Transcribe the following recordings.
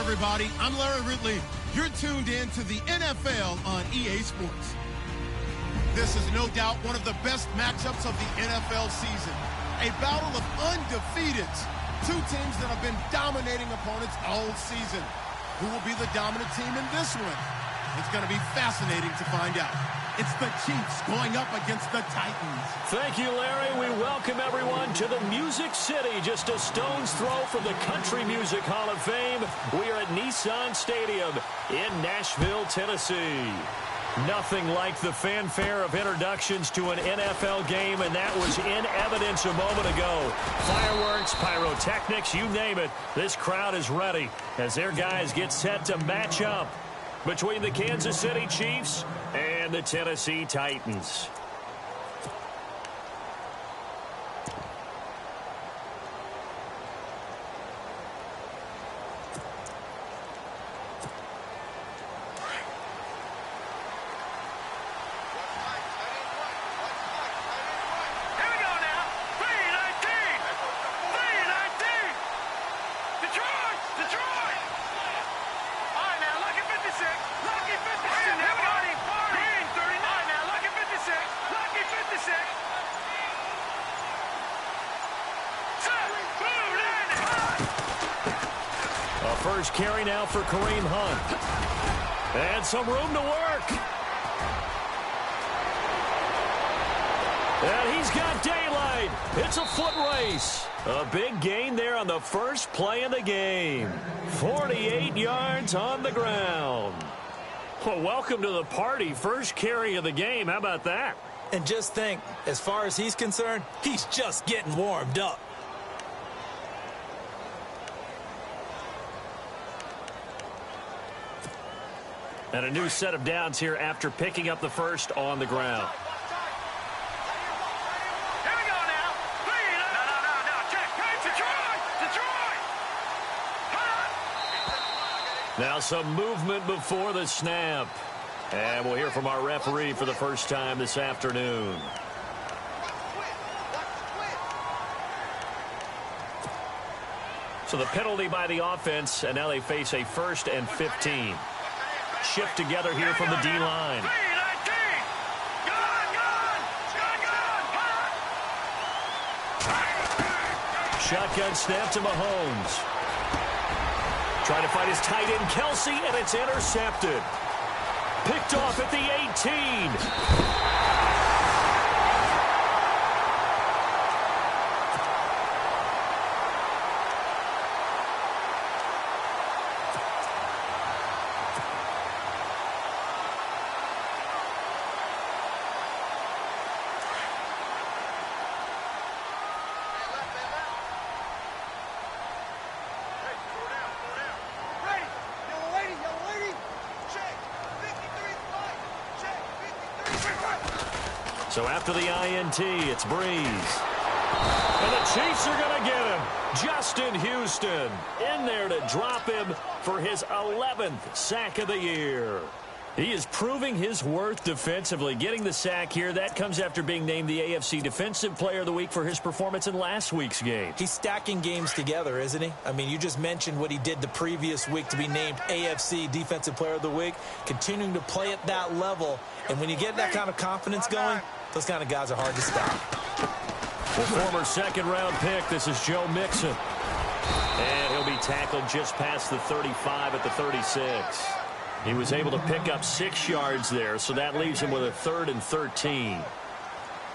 everybody. I'm Larry Ridley. You're tuned in to the NFL on EA Sports. This is no doubt one of the best matchups of the NFL season. A battle of undefeateds. Two teams that have been dominating opponents all season. Who will be the dominant team in this one? It's going to be fascinating to find out. It's the Chiefs going up against the Titans. Thank you, Larry. We welcome everyone to the Music City, just a stone's throw from the Country Music Hall of Fame. We are at Nissan Stadium in Nashville, Tennessee. Nothing like the fanfare of introductions to an NFL game, and that was in evidence a moment ago. Fireworks, pyrotechnics, you name it. This crowd is ready as their guys get set to match up between the Kansas City Chiefs and the Tennessee Titans. First carry now for Kareem Hunt. And some room to work. And he's got daylight. It's a foot race. A big gain there on the first play of the game. 48 yards on the ground. Well, welcome to the party. First carry of the game. How about that? And just think, as far as he's concerned, he's just getting warmed up. And a new set of downs here after picking up the first on the ground. Here we go now. No. Check. Detroit. Now some movement before the snap. And we'll hear from our referee for the first time this afternoon. So the penalty by the offense, and now they face a 1st and 15. Shift together here from the D-line. Shotgun snap to Mahomes. Trying to find his tight end, Kelsey, and it's intercepted. Picked off at the 18. So after the INT, it's Breeze. And the Chiefs are going to get him. Justin Houston in there to drop him for his 11th sack of the year. He is proving his worth defensively. Getting the sack here, that comes after being named the AFC Defensive Player of the Week for his performance in last week's game. He's stacking games together, isn't he? I mean, you just mentioned what he did the previous week to be named AFC Defensive Player of the Week. Continuing to play at that level. And when you get that kind of confidence going, those kind of guys are hard to stop. The former second-round pick, this is Joe Mixon. And he'll be tackled just past the 35 at the 36. He was able to pick up 6 yards there, so that leaves him with a 3rd and 13.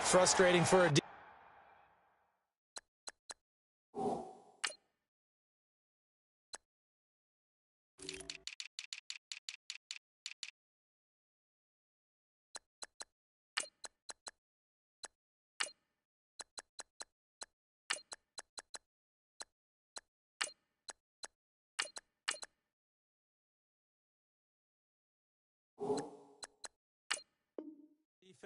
Frustrating for a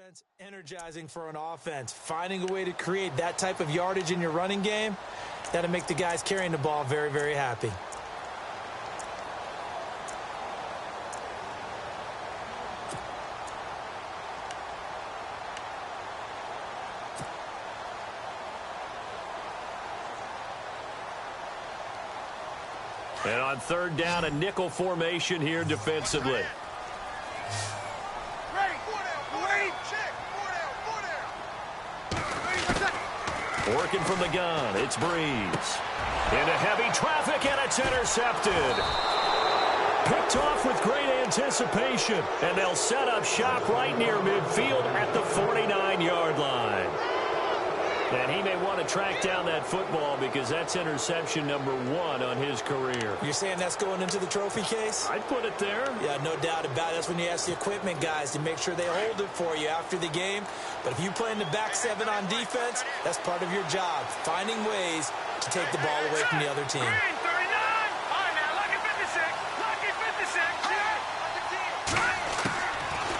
defense, energizing for an offense. Finding a way to create that type of yardage in your running game, that'll make the guys carrying the ball very, very happy. And on third down, a nickel formation here defensively. Working from the gun, it's Breeze. Into heavy traffic, and it's intercepted. Picked off with great anticipation, and they'll set up shop right near midfield at the 49-yard line. And he may want to track down that football because that's interception number 1 on his career. You're saying that's going into the trophy case? I'd put it there. Yeah, no doubt about it. That's when you ask the equipment guys to make sure they hold it for you after the game. But if you play in the back 7 on defense, that's part of your job, finding ways to take the ball away from the other team.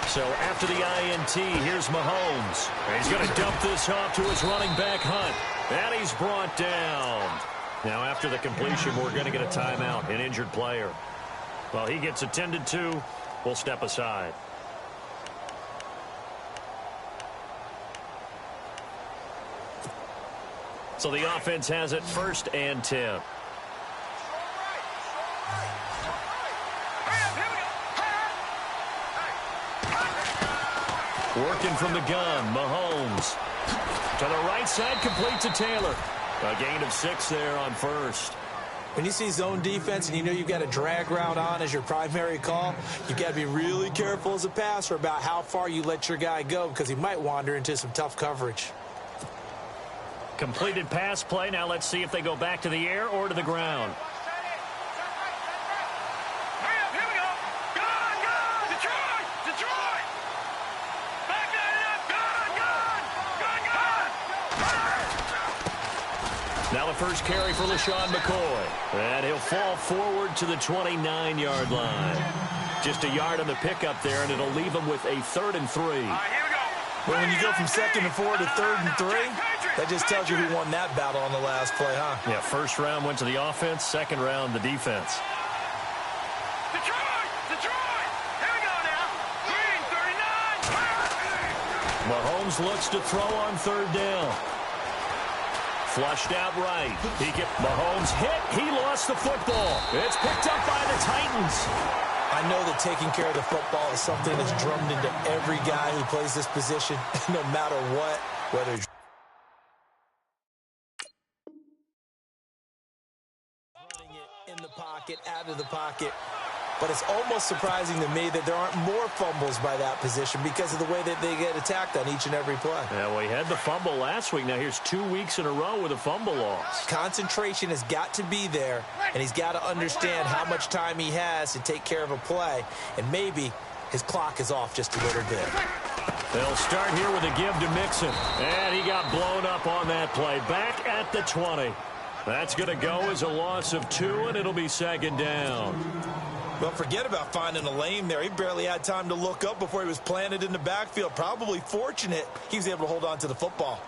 So after the INT, here's Mahomes. He's going to dump this off to his running back, Hunt. And he's brought down. Now after the completion, we're going to get a timeout, an injured player. Well, he gets attended to. We'll step aside. So the offense has it 1st and 10. Working from the gun, Mahomes. To the right side, complete to Taylor. A gain of 6 there on 1st. When you see zone defense and you know you've got a drag route on as your primary call, you've got to be really careful as a passer about how far you let your guy go because he might wander into some tough coverage. Completed pass play. Now let's see if they go back to the air or to the ground. Now the first carry for LaShawn McCoy. And he'll fall forward to the 29-yard line. Just a yard on the pickup there, and it'll leave him with a 3rd and 3. Well, when you go from 2nd and 4 to 3rd and 3, that just tells you who won that battle on the last play, huh? Yeah, 1st round went to the offense, 2nd round the defense. Mahomes looks to throw on 3rd down. Flushed out right. Mahomes hit. He lost the football. It's picked up by the Titans. I know that taking care of the football is something that's drummed into every guy who plays this position, no matter what, whether it's running it in the pocket, out of the pocket. But it's almost surprising to me that there aren't more fumbles by that position because of the way that they get attacked on each and every play. Yeah, well, he had the fumble last week. Now here's 2 weeks in a row with a fumble loss. Concentration has got to be there, and he's got to understand how much time he has to take care of a play, and maybe his clock is off just a little bit. They'll start here with a give to Mixon, and he got blown up on that play. Back at the 20. That's going to go as a loss of 2, and it'll be 2nd down. Well, forget about finding a lane there. He barely had time to look up before he was planted in the backfield. Probably fortunate he was able to hold on to the football.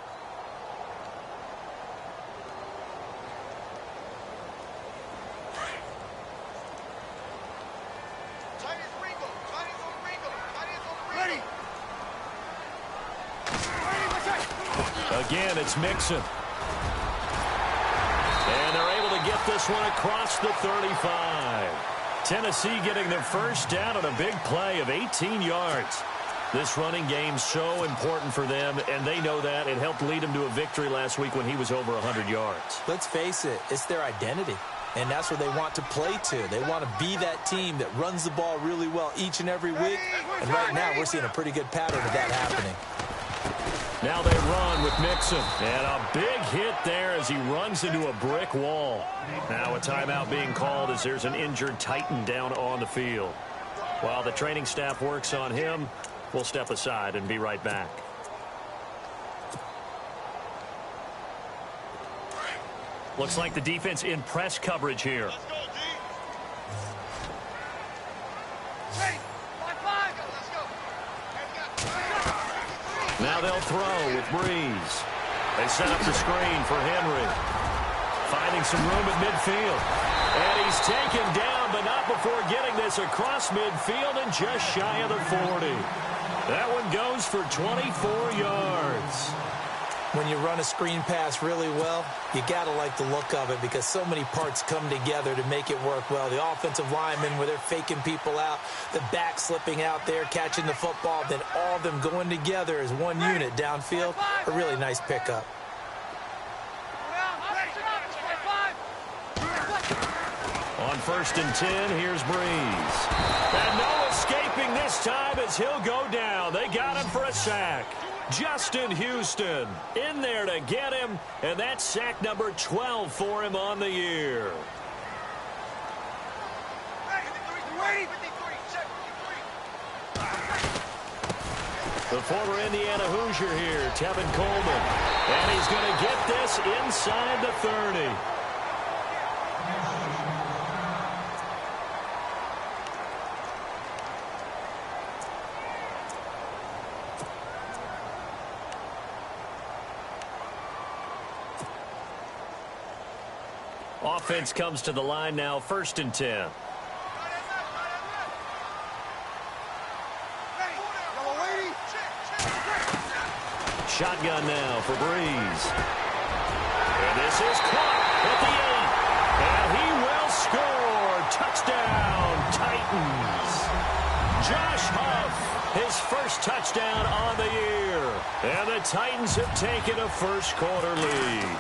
Again, it's Mixon. And they're able to get this one across the 35. Tennessee getting their first down on a big play of 18 yards. This running game's so important for them, and they know that. It helped lead them to a victory last week when he was over 100 yards. Let's face it, it's their identity, and that's where they want to play to. They want to be that team that runs the ball really well each and every week, and right now we're seeing a pretty good pattern of that happening. Now they run with Mixon, and a big hit there as he runs into a brick wall. Now a timeout being called as there's an injured Titan down on the field. While the training staff works on him, we'll step aside and be right back. Looks like the defense in press coverage here. Now they'll throw with Breeze. They set up the screen for Henry. Finding some room at midfield. And he's taken down, but not before getting this across midfield and just shy of the 40. That one goes for 24 yards. When you run a screen pass really well, you got to like the look of it because so many parts come together to make it work well. The offensive linemen, where they're faking people out, the back slipping out there, catching the football, then all of them going together as one unit downfield. A really nice pickup. On 1st and 10, here's Breeze. And no escaping this time as he'll go down. They got him for a sack. Justin Houston in there to get him, and that's sack number 12 for him on the year. The former Indiana Hoosier here, Tevin Coleman. And he's going to get this inside the 30. Offense comes to the line now, 1st and 10. Shotgun now for Breeze. And this is caught at the 8. And he will score. Touchdown, Titans. Josh Huff, his first touchdown on the year. And the Titans have taken a first-quarter lead.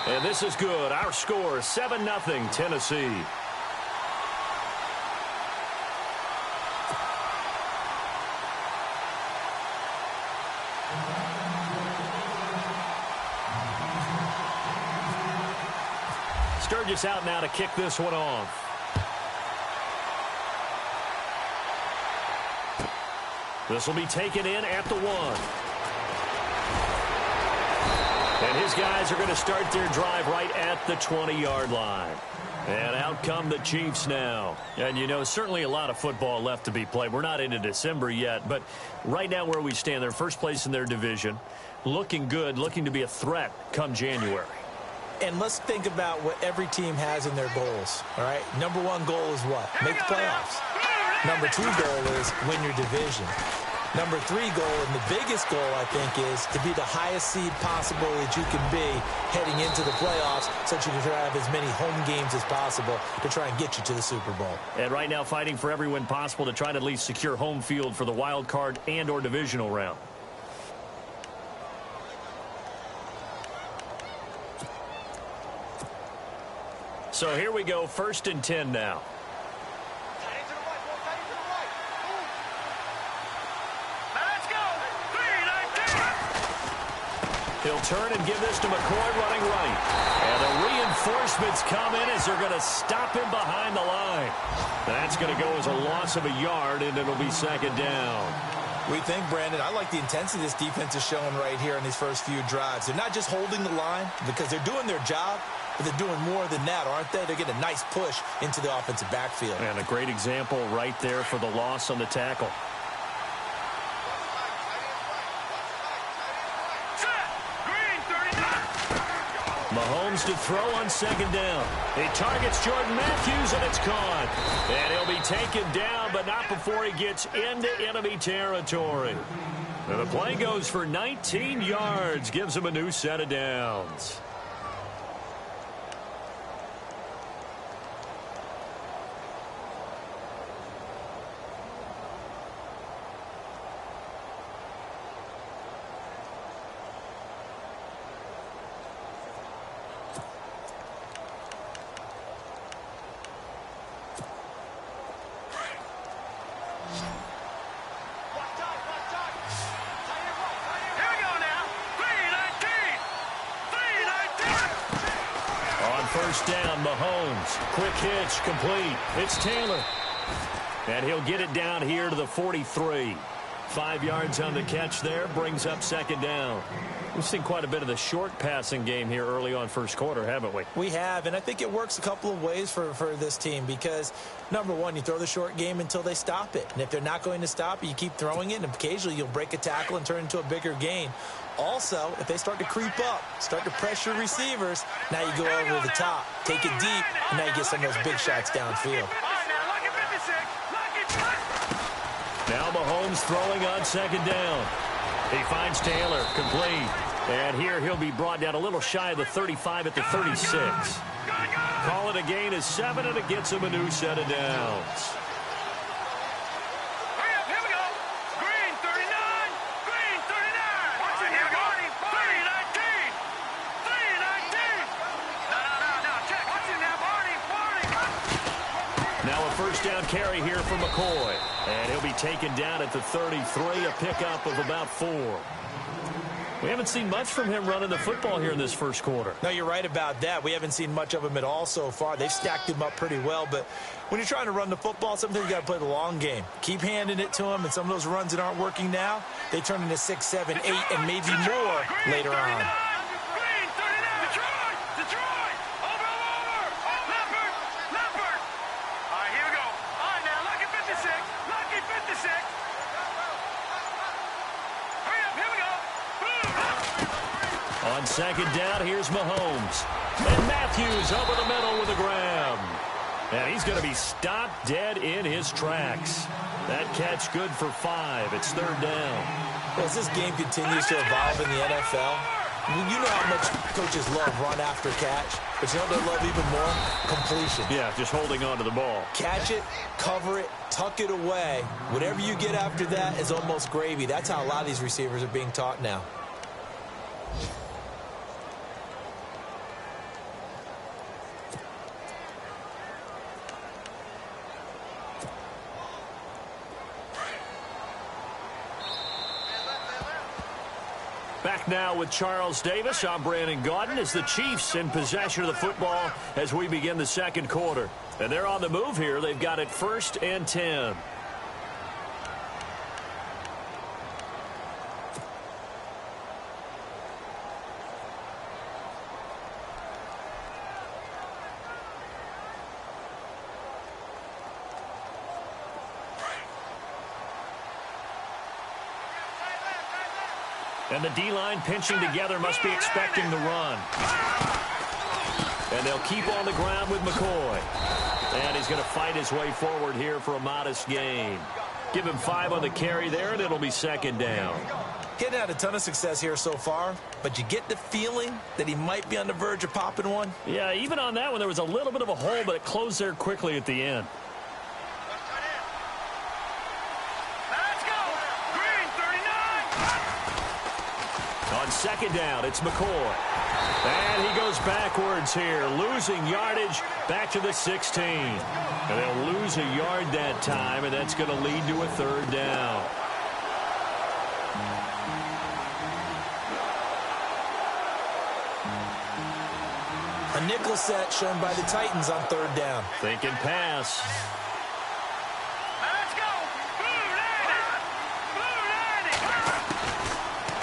And this is good. Our score, 7-0, Tennessee. Sturgis out now to kick this one off. This will be taken in at the 1. And his guys are going to start their drive right at the 20-yard line. And out come the Chiefs now. And, you know, certainly a lot of football left to be played. We're not into December yet, but right now where we stand, they're first place in their division. Looking good, looking to be a threat come January. And let's think about what every team has in their goals, all right? Number 1 goal is what? Make the playoffs. Number 2 goal is win your division. Number 3 goal, and the biggest goal, I think, is to be the highest seed possible that you can be heading into the playoffs so that you can have as many home games as possible to try and get you to the Super Bowl. And right now fighting for every win possible to try to at least secure home field for the wild card and or divisional round. So here we go, 1st and 10 now. He'll turn and give this to McCoy running right. And the reinforcements come in as they're going to stop him behind the line. That's going to go as a loss of a yard, and it'll be 2nd down. We think, Brandon, I like the intensity this defense is showing right here in these first few drives. They're not just holding the line because they're doing their job, but they're doing more than that, aren't they? They're getting a nice push into the offensive backfield. And a great example right there for the loss on the tackle. Mahomes to throw on 2nd down. He targets Jordan Matthews, and it's caught. And he'll be taken down, but not before he gets into enemy territory. And the play goes for 19 yards, gives him a new set of downs. First down, Mahomes. Quick hitch, complete. It's Taylor. And he'll get it down here to the 43. 5 yards on the catch there, brings up 2nd down. We've seen quite a bit of the short passing game here early on 1st quarter, haven't we? We have, and I think it works a couple of ways for this team because, number 1, you throw the short game until they stop it. And if they're not going to stop it, you keep throwing it, and occasionally you'll break a tackle and turn it into a bigger gain. Also, if they start to creep up, start to pressure receivers, now you go over the top, take it deep, and now you get some of those big shots downfield. Now Mahomes throwing on 2nd down. He finds Taylor, complete. And here he'll be brought down a little shy of the 35 at the 36. Call it a gain of 7, and it gets him a new set of downs. Here we go. Green 39. Green 39. Watch it here, Barney. 319. 319. No. Check. Watch it now, Barney. Now a first down carry here for McCoy. And he'll be taken down at the 33, a pickup of about 4. We haven't seen much from him running the football here in this first quarter. No, you're right about that. We haven't seen much of him at all so far. They've stacked him up pretty well, but when you're trying to run the football, sometimes you got to play the long game. Keep handing it to him, and some of those runs that aren't working now, they turn into 6, 7, 8, and maybe more later on. Green 39. Detroit. Over. Leopard. All right, here we go. All right, now, lucky 56. Lucky 56. Hurry up, here we go. On second down, here's Mahomes. And Matthews over the middle with a grab. And he's going to be stopped dead in his tracks. That catch good for 5. It's third down. Well, as this game continues to evolve in the NFL, you know how much coaches love run after catch, but you know what they love even more? Completion. Yeah, just holding on to the ball. Catch it, cover it, tuck it away. Whatever you get after that is almost gravy. That's how a lot of these receivers are being taught now. Back now with Charles Davis. I'm Brandon Gaudin as the Chiefs in possession of the football as we begin the second quarter. And they're on the move here. They've got it 1st and 10. And the D-line pinching together, must be expecting the run. And they'll keep on the ground with McCoy. And he's going to fight his way forward here for a modest gain. Give him 5 on the carry there, and it'll be second down. Getting had a ton of success here so far, but you get the feeling that he might be on the verge of popping one. Yeah, even on that one, there was a little bit of a hole, but it closed there quickly at the end. Second down, it's McCoy. And he goes backwards here, losing yardage back to the 16. And they'll lose a yard that time, and that's going to lead to a third down. A nickel set shown by the Titans on third down. Thinking pass.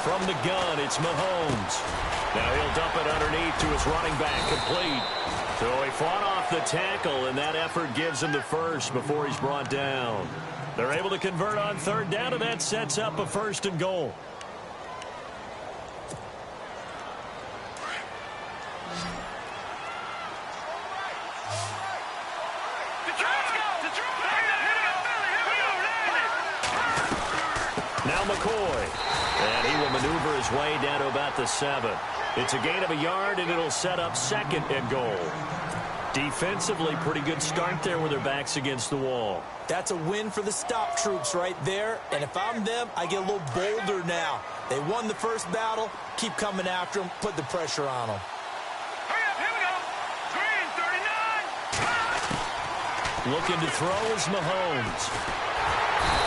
From the gun, it's Mahomes. Now he'll dump it underneath to his running back, complete. So he fought off the tackle, and that effort gives him the first before he's brought down. They're able to convert on third down, and that sets up a 1st and goal. Now McCoy. And he will maneuver his way down to about the 7. It's a gain of a yard, and it'll set up 2nd and goal. Defensively, pretty good start there with their backs against the wall. That's a win for the stop troops right there. And if I'm them, I get a little bolder now. They won the first battle. Keep coming after them. Put the pressure on them. Hurry up, here we go. Green 39. Looking to throw is Mahomes.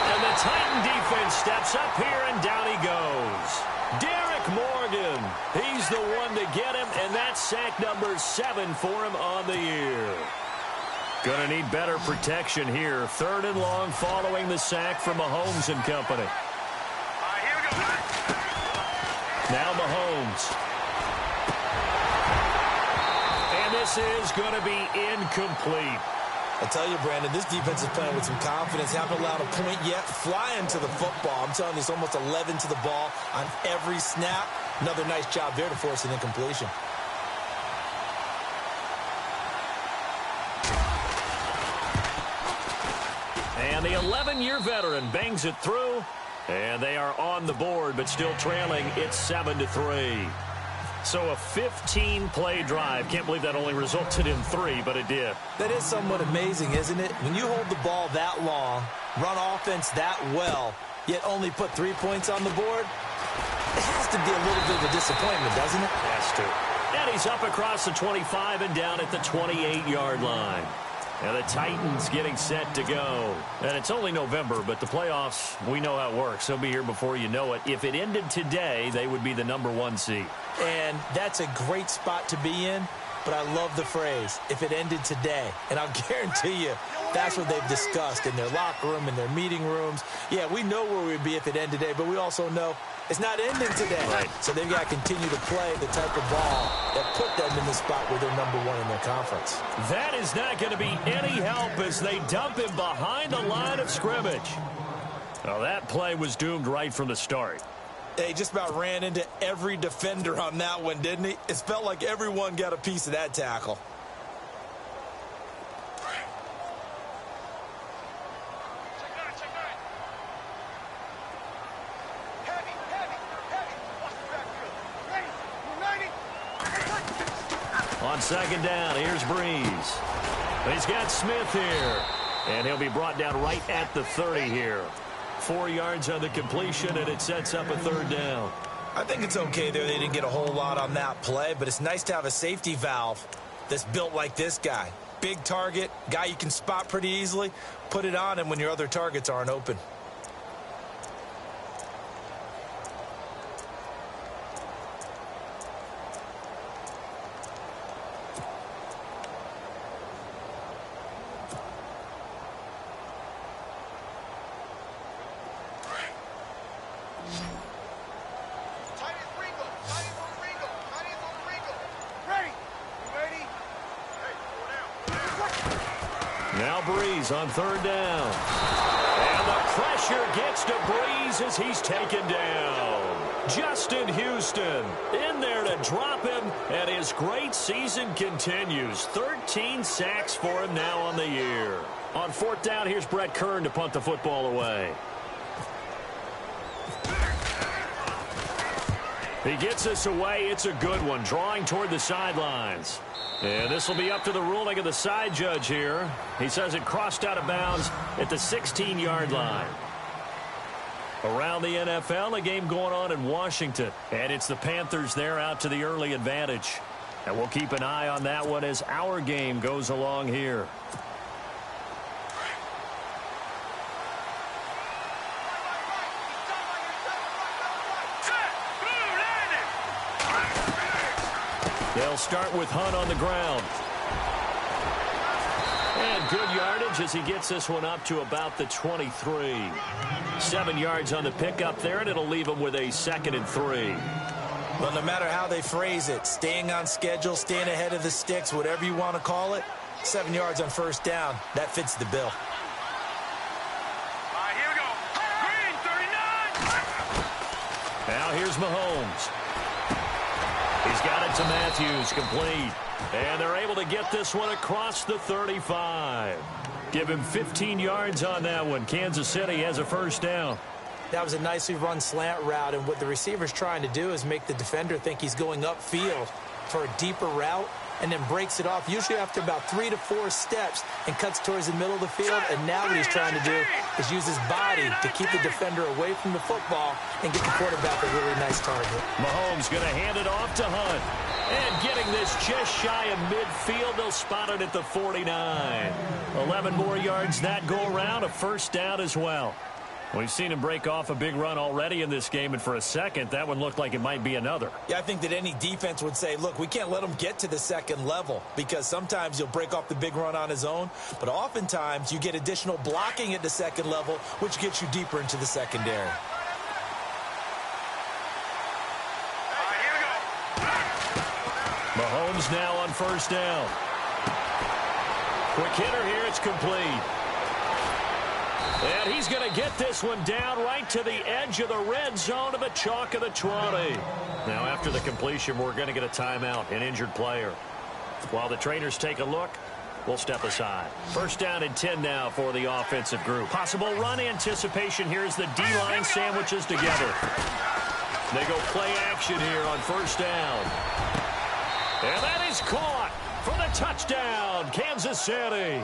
And the Titan defense steps up here, and down he goes. Derek Morgan. He's the one to get him, and that's sack number 7 for him on the year. Going to need better protection here. 3rd and long following the sack from Mahomes and company. All right, here we go. Now Mahomes. And this is going to be incomplete. I tell you, Brandon, this defense is playing with some confidence. Haven't allowed a point yet. Flying to the football. I'm telling you, it's almost 11 to the ball on every snap. Another nice job there to force an incompletion. And the 11-year veteran bangs it through. And they are on the board, but still trailing. It's 7-3. So a 15-play drive. Can't believe that only resulted in 3, but it did. That is somewhat amazing, isn't it? When you hold the ball that long, run offense that well, yet only put 3 points on the board, it has to be a little bit of a disappointment, doesn't it? Has to. And he's up across the 25 and down at the 28-yard line. And the Titans getting set to go. And it's only November, but the playoffs, we know how it works. They'll be here before you know it. If it ended today, they would be the #1 seed. And that's a great spot to be in, but I love the phrase, if it ended today. And I'll guarantee you, that's what they've discussed in their locker room, in their meeting rooms. Yeah, we know where we'd be if it ended today, but we also know it's not ending today. Right. So they've got to continue to play the type of ball that put them in the spot where they're #1 in their conference. That is not going to be any help as they dump him behind the line of scrimmage. Well, that play was doomed right from the start. He just about ran into every defender on that one, didn't he? It felt like everyone got a piece of that tackle. On second down, here's Breeze. He's got Smith here. And he'll be brought down right at the 30 here. 4 yards on the completion, and it sets up a 3rd down. I think it's okay there. They didn't get a whole lot on that play, but it's nice to have a safety valve that's built like this guy. Big target, guy you can spot pretty easily. Put it on him when your other targets aren't open. Now Breeze on 3rd down. And the pressure gets to Breeze as he's taken down. Justin Houston in there to drop him, and his great season continues. 13 sacks for him now on the year. On 4th down, here's Brett Kern to punt the football away. He gets this away. It's a good one, drawing toward the sidelines. And this will be up to the ruling of the side judge here. He says it crossed out of bounds at the 16-yard line. Around the NFL, a game going on in Washington. And it's the Panthers there out to the early advantage. And we'll keep an eye on that one as our game goes along here. They'll start with Hunt on the ground. And good yardage as he gets this one up to about the 23. 7 yards on the pickup there, and it'll leave him with a 2nd and 3. Well, no matter how they phrase it, staying on schedule, staying ahead of the sticks, whatever you want to call it, 7 yards on 1st down, that fits the bill. All right, here we go. Green, 39. Now here's Mahomes. He's got it to Matthews, complete. And they're able to get this one across the 35. Give him 15 yards on that one. Kansas City has a 1st down. That was a nicely run slant route, and what the receiver's trying to do is make the defender think he's going upfield for a deeper route, and then breaks it off, usually after about 3 to 4 steps, and cuts towards the middle of the field. And now what he's trying to do is use his body to keep the defender away from the football and get the quarterback a really nice target. Mahomes going to hand it off to Hunt. And getting this just shy of midfield, they'll spot it at the 49. 11 more yards that go around, a 1st down as well. We've seen him break off a big run already in this game, and for a second, that one looked like it might be another. Yeah, I think that any defense would say, look, we can't let him get to the 2nd level, because sometimes he'll break off the big run on his own, but oftentimes you get additional blocking at the 2nd level, which gets you deeper into the secondary. All right, here we go. Mahomes now on 1st down. Quick hitter here, it's complete. And he's going to get this one down right to the edge of the red zone of the chalk of the 20. Now, after the completion, we're going to get a timeout, an injured player. While the trainers take a look, will step aside. First down and 10 now for the offensive group. Possible run anticipation here as the D-line sandwiches together. They go play action here on first down. And that is caught for the touchdown, Kansas City.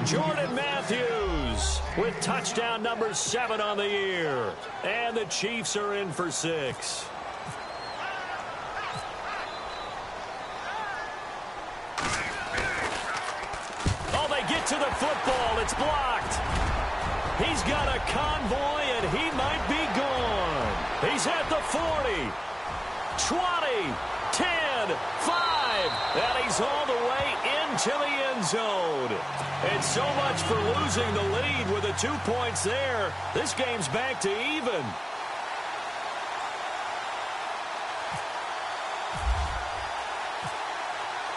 Jordan Matthews with touchdown number 7 on the year. And the Chiefs are in for 6. Oh, they get to the football. It's blocked. He's got a convoy, and he might be gone. He's at the 40, 20, 10, 5, and he's all the way into the end zone. And so much for losing the lead with the 2 points there. This game's back to even.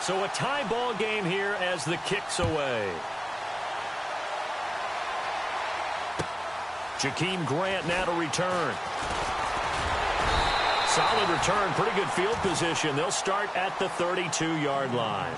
So a tie ball game here as the kick's away. Jakeem Grant now to return. Solid return, pretty good field position. They'll start at the 32-yard line.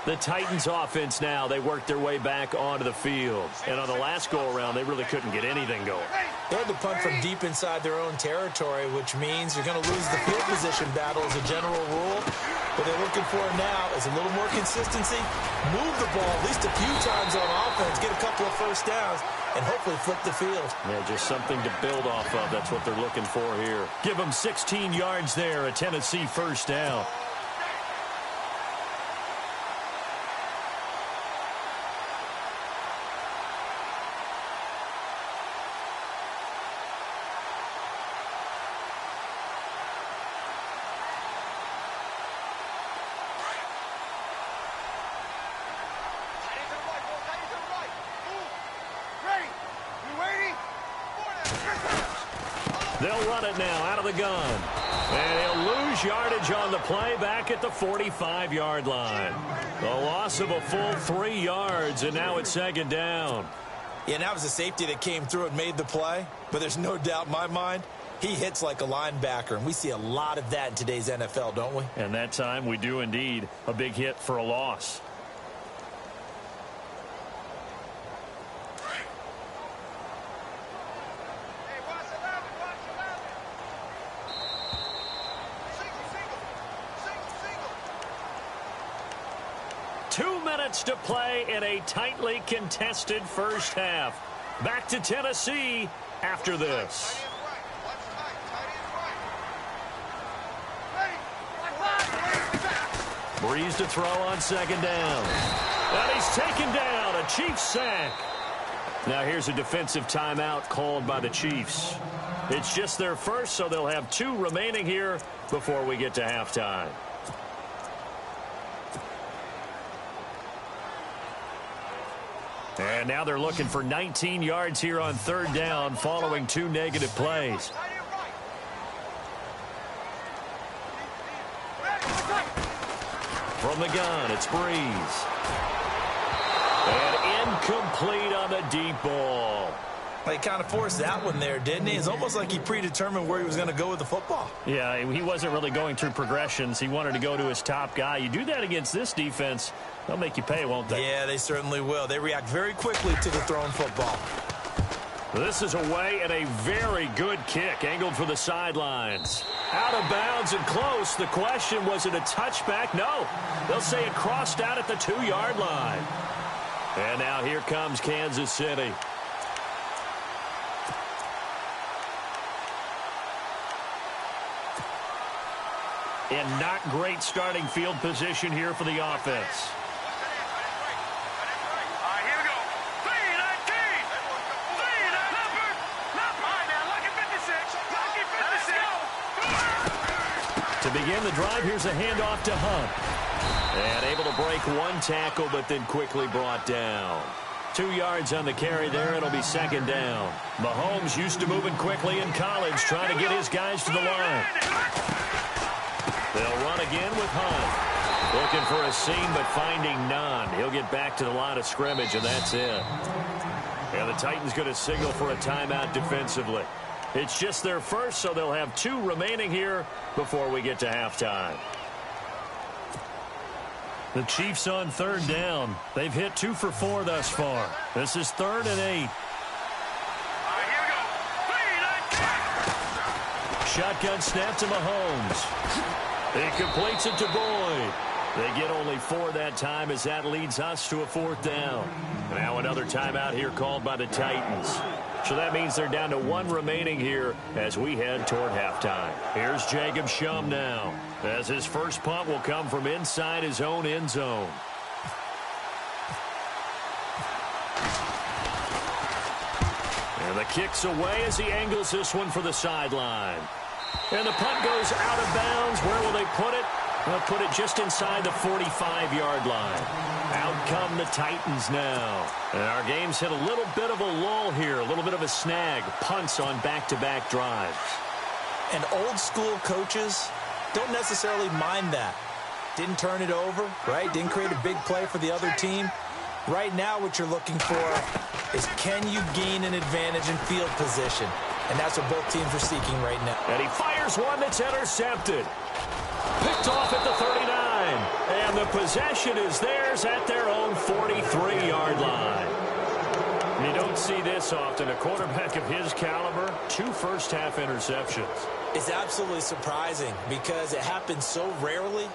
The Titans offense now, they worked their way back onto the field. And on the last go-around, they really couldn't get anything going. They had to punt from deep inside their own territory, which means you're going to lose the field position battle as a general rule. What they're looking for now is a little more consistency, move the ball at least a few times on offense, get a couple of first downs, and hopefully flip the field. Yeah, just something to build off of. That's what they're looking for here. Give them 16 yards there, a Tennessee first down. They'll run it now out of the gun. And he'll lose yardage on the play back at the 45-yard line. A loss of a full 3 yards, and now it's second down. Yeah, that was a safety that came through and made the play. But there's no doubt in my mind, he hits like a linebacker. And we see a lot of that in today's NFL, don't we? And that time we do indeed. A big hit for a loss. To play in a tightly contested first half. Back to Tennessee after this. Breeze to throw on second down. And he's taken down. A Chiefs sack. Now here's a defensive timeout called by the Chiefs. It's just their first, so they'll have 2 remaining here before we get to halftime. And now they're looking for 19 yards here on third down following 2 negative plays. From the gun, it's Breeze. And incomplete on the deep ball. He kind of forced that one there, didn't he? It's almost like he predetermined where he was going to go with the football. Yeah, he wasn't really going through progressions. He wanted to go to his top guy. You do that against this defense, they'll make you pay, won't they? Yeah, they certainly will. They react very quickly to the thrown football. This is away and a very good kick, angled for the sidelines. Out of bounds and close. The question, was it a touchback? No. They'll say it crossed out at the 2-yard line. And now here comes Kansas City. And not great starting field position here for the offense. All right, here we go. 3-19. begin the drive. Here's a handoff to Hunt. And able to break one tackle, but then quickly brought down. 2 yards on the carry there. It'll be second down. Mahomes used to moving quickly in college, trying to get his guys to the line. They'll run again with Hunt. Looking for a seam, but finding none. He'll get back to the line of scrimmage, and that's it. And the Titans going to signal for a timeout defensively. It's just their first, so they'll have 2 remaining here before we get to halftime. The Chiefs on third down. They've hit 2 for 4 thus far. This is 3rd and 8. Shotgun snap to Mahomes. He completes it to Boyd. They get only 4 that time as that leads us to a 4th down. Now another timeout here called by the Titans. So that means they're down to 1 remaining here as we head toward halftime. Here's Jacob Shum now, as his first punt will come from inside his own end zone. And the kick's away as he angles this one for the sideline. And the punt goes out of bounds. Where will they put it? They'll put it just inside the 45-yard line. Out come the Titans now. And our game's hit a little bit of a lull here, a little bit of a snag. Punts on back-to-back drives. And old-school coaches don't necessarily mind that. Didn't turn it over, right? Didn't create a big play for the other team. Right now what you're looking for is, can you gain an advantage in field position? And that's what both teams are seeking right now. And he fires one that's intercepted. Picked off at the 39. And the possession is theirs at their own 43-yard line. You don't see this often. A quarterback of his caliber, 2 first-half interceptions. It's absolutely surprising because it happens so rarely.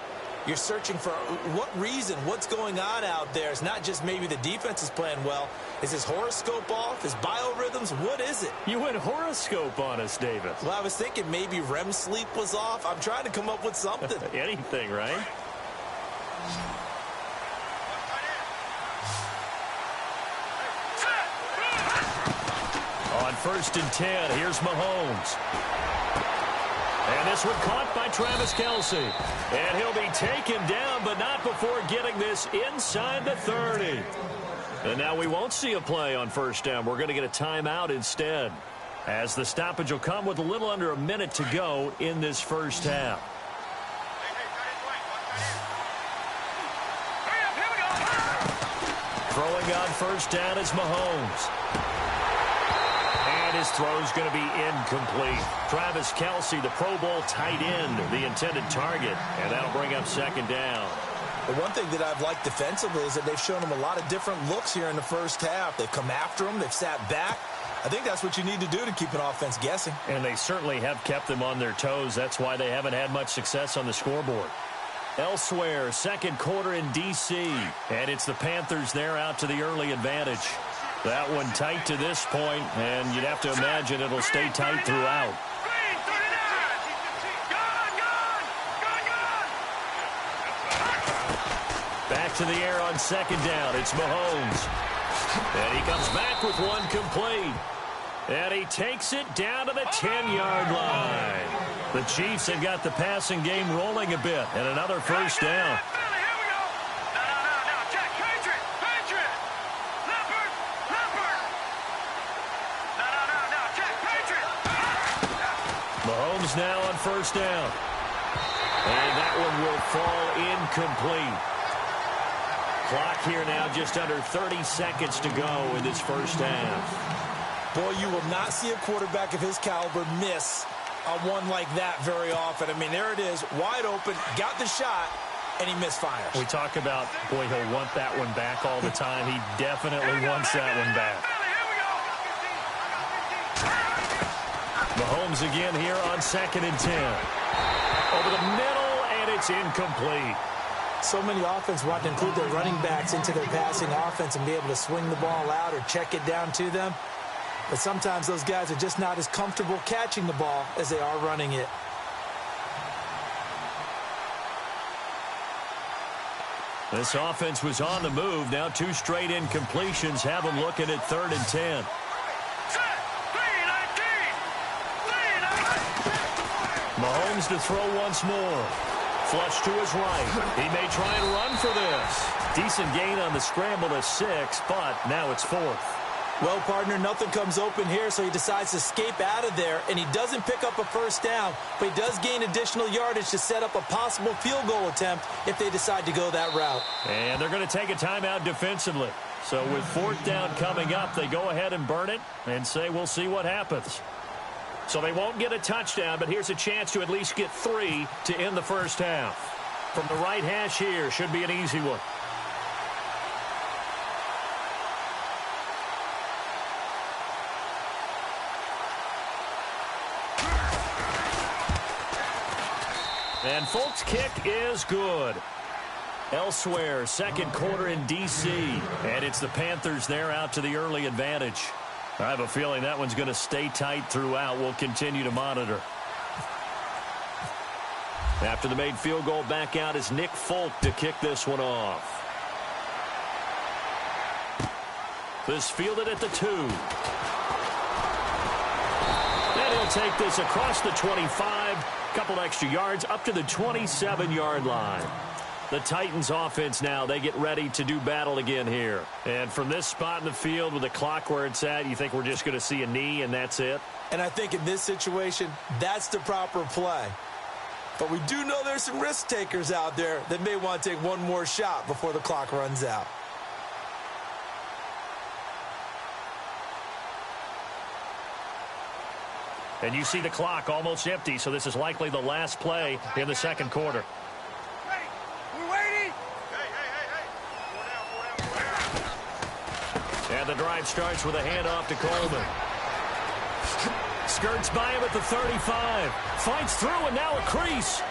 You're searching for what reason, what's going on out there. It's not just maybe the defense is playing well. Is his horoscope off? His biorhythms? What is it? You went horoscope on us, David. Well, I was thinking maybe REM sleep was off. I'm trying to come up with something. Anything, right? On 1st and 10, here's Mahomes. And this one caught by Travis Kelce. And he'll be taken down, but not before getting this inside the 30. And now we won't see a play on 1st down. We're going to get a timeout instead, as the stoppage will come with a little under a minute to go in this first half. Throwing on 1st down is Mahomes. His throw's going to be incomplete. Travis Kelce, the Pro Bowl tight end, the intended target, and that'll bring up 2nd down. The one thing that I've liked defensively is that they've shown him a lot of different looks here in the first half. They've come after him. They've sat back. I think that's what you need to do to keep an offense guessing. And they certainly have kept them on their toes. That's why they haven't had much success on the scoreboard. Elsewhere, 2nd quarter in D.C., and it's the Panthers there out to the early advantage. That one tight to this point, and you'd have to imagine it'll stay tight throughout. Back to the air on 2nd down. It's Mahomes. And he comes back with one complete. And he takes it down to the 10-yard line. The Chiefs have got the passing game rolling a bit, and another 1st down. Mahomes now on 1st down. And that one will fall incomplete. Clock here now just under 30 seconds to go in this first half. Boy, you will not see a quarterback of his caliber miss on one like that very often. I mean, there it is, wide open, got the shot, and he misfires. We talk about, boy, he'll want that one back all the time. He definitely wants that one back. Mahomes again here on 2nd and 10. Over the middle, and it's incomplete. So many offenses want to include their running backs into their passing offense and be able to swing the ball out or check it down to them. But sometimes those guys are just not as comfortable catching the ball as they are running it. This offense was on the move. Now 2 straight incompletions have them looking at 3rd and 10. Mahomes to throw once more. Flush to his right. He may try and run for this. Decent gain on the scramble to 6, but now it's 4th. Well, partner, nothing comes open here, so he decides to escape out of there, and he doesn't pick up a first down, but he does gain additional yardage to set up a possible field goal attempt if they decide to go that route. And they're going to take a timeout defensively. So with 4th down coming up, they go ahead and burn it and say we'll see what happens. So they won't get a touchdown, but here's a chance to at least get 3 to end the first half. From the right hash here, should be an easy one. And Folk's kick is good. Elsewhere, second quarter in D.C. And it's the Panthers there out to the early advantage. I have a feeling that one's going to stay tight throughout. We'll continue to monitor. After the made field goal, back out is Nick Folk to kick this one off. This fielded at the 2. And he'll take this across the 25. Couple extra yards up to the 27-yard line. The Titans offense now, they get ready to do battle again here. And from this spot in the field with the clock where it's at, you think we're just going to see a knee and that's it? And I think in this situation, that's the proper play. But we do know there's some risk takers out there that may want to take one more shot before the clock runs out. And you see the clock almost empty, so this is likely the last play in the second quarter. Hey, we're waiting. Hey. And the drive starts with a handoff to Coleman. Skirts by him at the 35. Fights through, and now a crease.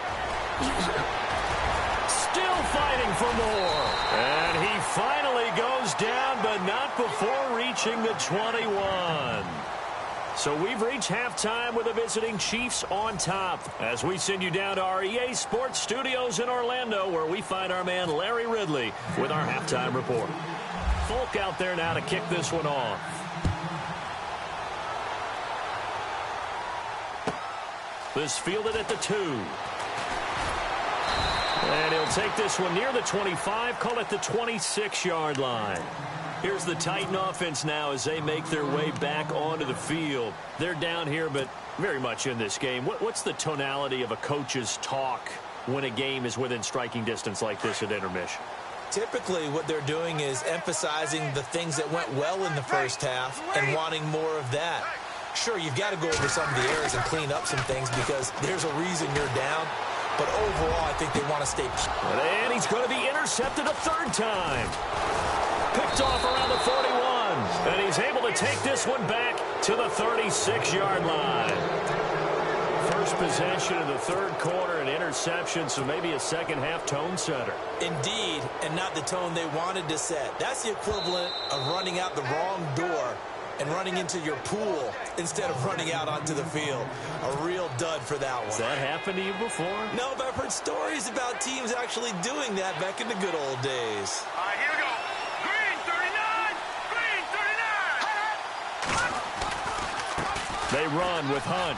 Still fighting for more. And he finally goes down, but not before reaching the 21. So we've reached halftime with the visiting Chiefs on top as we send you down to our EA Sports Studios in Orlando, where we find our man Larry Ridley with our halftime report. Folk out there now to kick this one off. This fielded at the 2. And he'll take this one near the 25, call it the 26-yard line. Here's the Titan offense now as they make their way back onto the field. They're down here, but very much in this game. What's the tonality of a coach's talk when a game is within striking distance like this at intermission? Typically, what they're doing is emphasizing the things that went well in the first half and wanting more of that. Sure, you've got to go over some of the errors and clean up some things because there's a reason you're down. But overall, I think they want to stay. And he's going to be intercepted a 3rd time. Picked off around the 41. And he's able to take this one back to the 36-yard line. First possession of the 3rd quarter, an interception, so maybe a second-half tone setter. Indeed, and not the tone they wanted to set. That's the equivalent of running out the wrong door and running into your pool instead of running out onto the field. A real dud for that one. Has that happened to you before? No, but I've heard stories about teams actually doing that back in the good old days. All right, here we go. Green 39. Green 39. They run with Hunt.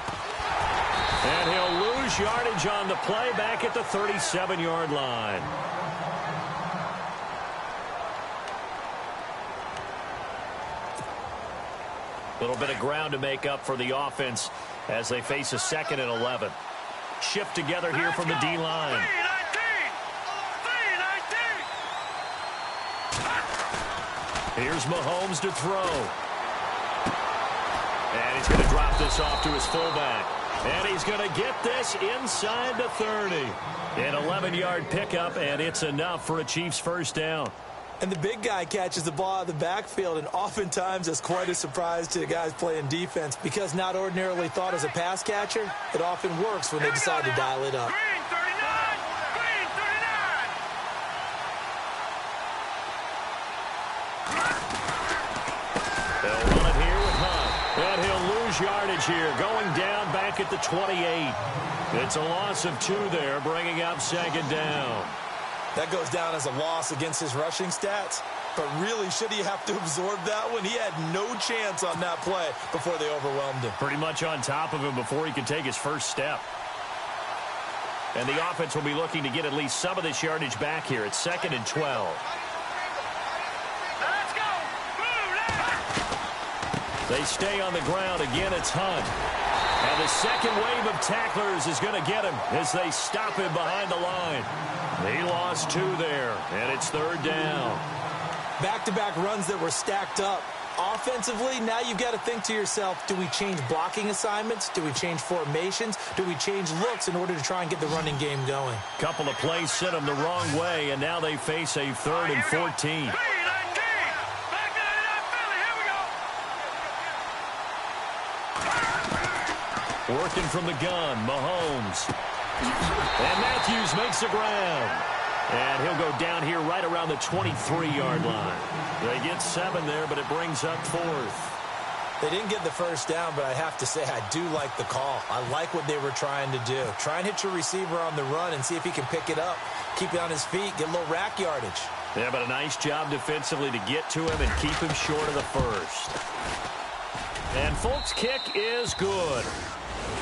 And he'll lose yardage on the play back at the 37-yard line. A little bit of ground to make up for the offense as they face a 2nd and 11. Shift together here from the D-line. 3-19. Here's Mahomes to throw. And he's going to drop this off to his fullback. And he's going to get this inside the 30. An 11-yard pickup, and it's enough for a Chiefs first down. And the big guy catches the ball out of the backfield, and oftentimes it's quite a surprise to the guys playing defense because not ordinarily thought as a pass catcher, it often works when they decide to dial it up. Green 39. Green 39. They'll run it here with Hunt. And he'll lose yardage here, going down back at the 28. It's a loss of 2 there, bringing up 2nd down. That goes down as a loss against his rushing stats. But really, should he have to absorb that one? He had no chance on that play before they overwhelmed him. Pretty much on top of him before he could take his first step. And the offense will be looking to get at least some of this yardage back here. It's 2nd and 12. Let's go. They stay on the ground. Again, it's Hunt. And the second wave of tacklers is going to get him as they stop him behind the line. He lost 2 there, and it's 3rd down. Back-to-back runs that were stacked up. Offensively, now you've got to think to yourself, do we change blocking assignments? Do we change formations? Do we change looks in order to try and get the running game going? Couple of plays sent them the wrong way, and now they face a 3rd and 14. Working from the gun, Mahomes. And Matthews makes the ground. And he'll go down here right around the 23-yard line. They get 7 there, but it brings up 4th. They didn't get the first down, but I have to say I do like the call. I like what they were trying to do. Try and hit your receiver on the run and see if he can pick it up. Keep it on his feet, get a little rack yardage. Yeah, but a nice job defensively to get to him and keep him short of the first. And Folk's kick is good.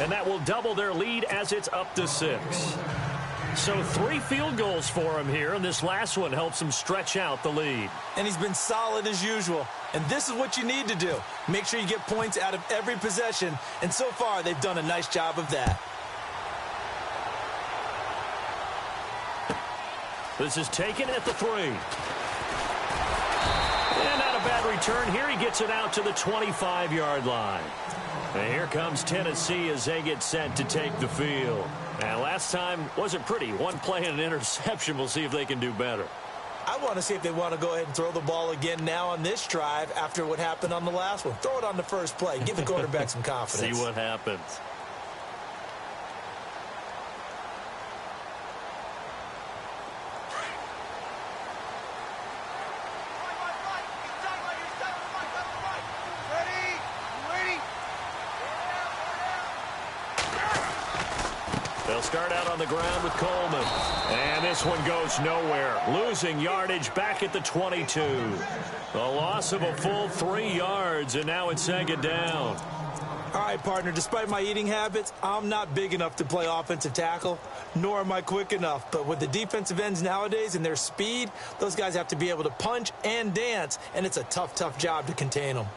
And that will double their lead as it's up to 6. So 3 field goals for him here, and this last one helps him stretch out the lead. And he's been solid as usual. And this is what you need to do. Make sure you get points out of every possession. And so far, they've done a nice job of that. This is taken at the 3. And not a bad return here. He gets it out to the 25-yard line. And here comes Tennessee as they get set to take the field. And last time wasn't pretty. 1 play and an interception. We'll see if they can do better. I want to see if they want to go ahead and throw the ball again now on this drive after what happened on the last one. Throw it on the first play. Give the quarterback some confidence. See what happens. They'll start out on the ground with Coleman. And this one goes nowhere. Losing yardage back at the 22. A loss of a full 3 yards, and now it's 2nd down. All right, partner, despite my eating habits, I'm not big enough to play offensive tackle, nor am I quick enough. But with the defensive ends nowadays and their speed, those guys have to be able to punch and dance, and it's a tough, tough job to contain them.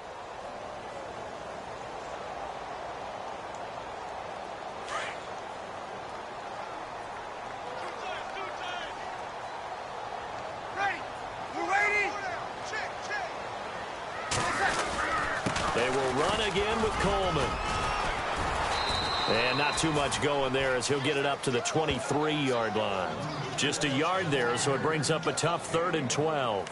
They will run again with Coleman. And not too much going there as he'll get it up to the 23-yard line. Just a yard there, so it brings up a tough 3rd and 12.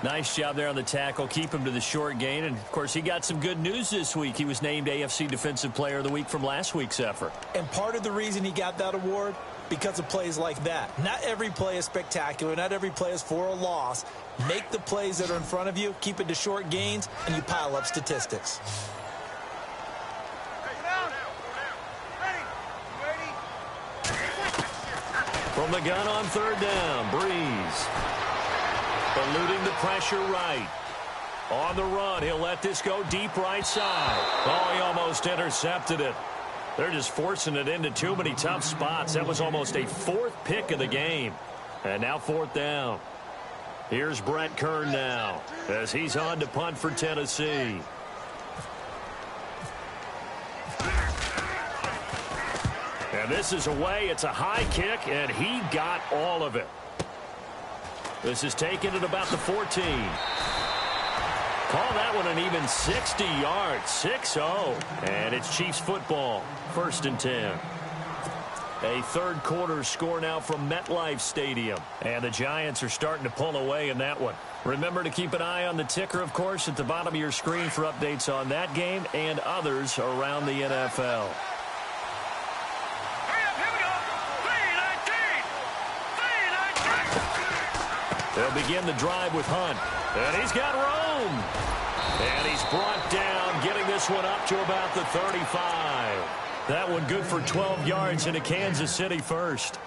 Nice job there on the tackle. Keep him to the short gain. And, of course, he got some good news this week. He was named AFC Defensive Player of the Week from last week's effort. And part of the reason he got that award, because of plays like that. Not every play is spectacular. Not every play is for a loss. Make the plays that are in front of you, keep it to short gains, and you pile up statistics. From the gun on 3rd down, Breeze. Eluding the pressure right. On the run, he'll let this go deep right side. Oh, he almost intercepted it. They're just forcing it into too many tough spots. That was almost a 4th pick of the game. And now 4th down. Here's Brett Kern now as he's on to punt for Tennessee. And this is away. It's a high kick, and he got all of it. This is taken at about the 14. Call that one an even 60 yards, 6-0. And it's Chiefs football, 1st and 10. A 3rd quarter score now from MetLife Stadium. And the Giants are starting to pull away in that one. Remember to keep an eye on the ticker, of course, at the bottom of your screen for updates on that game and others around the NFL. They'll begin the drive with Hunt. And he's got room. And he's brought down, getting this one up to about the 35. That one good for 12 yards into Kansas City first.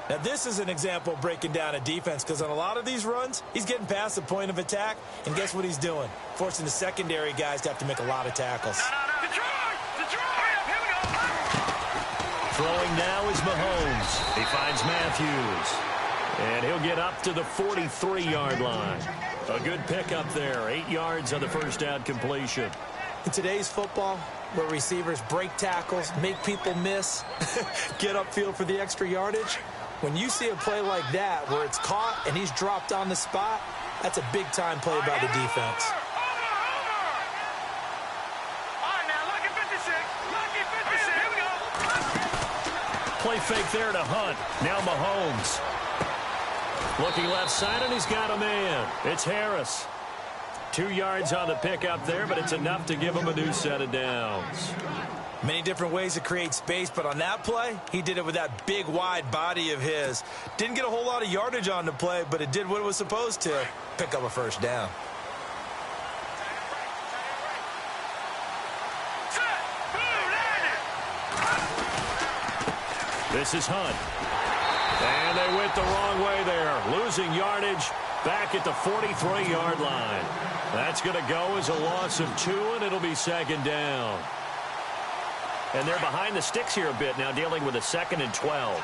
Now, this is an example of breaking down a defense because on a lot of these runs, he's getting past the point of attack, and guess what he's doing? Forcing the secondary guys to have to make a lot of tackles. Throwing now is Mahomes. He finds Matthews. And he'll get up to the 43-yard line. A good pickup there. 8 yards on the first down completion. In today's football, where receivers break tackles, make people miss, get upfield for the extra yardage, when you see a play like that where it's caught and he's dropped on the spot, that's a big-time play by the defense. Play fake there to Hunt. Now Mahomes. Looking left side, and he's got a man. It's Harris. 2 yards on the pickup there, but it's enough to give him a new set of downs. Many different ways to create space, but on that play, he did it with that big, wide body of his. Didn't get a whole lot of yardage on the play, but it did what it was supposed to. Pick up a first down. This is Hunt. And they went the wrong way there. Losing yardage back at the 43-yard line. That's going to go as a loss of 2, and it'll be second down. And they're behind the sticks here a bit now, dealing with a 2nd and 12.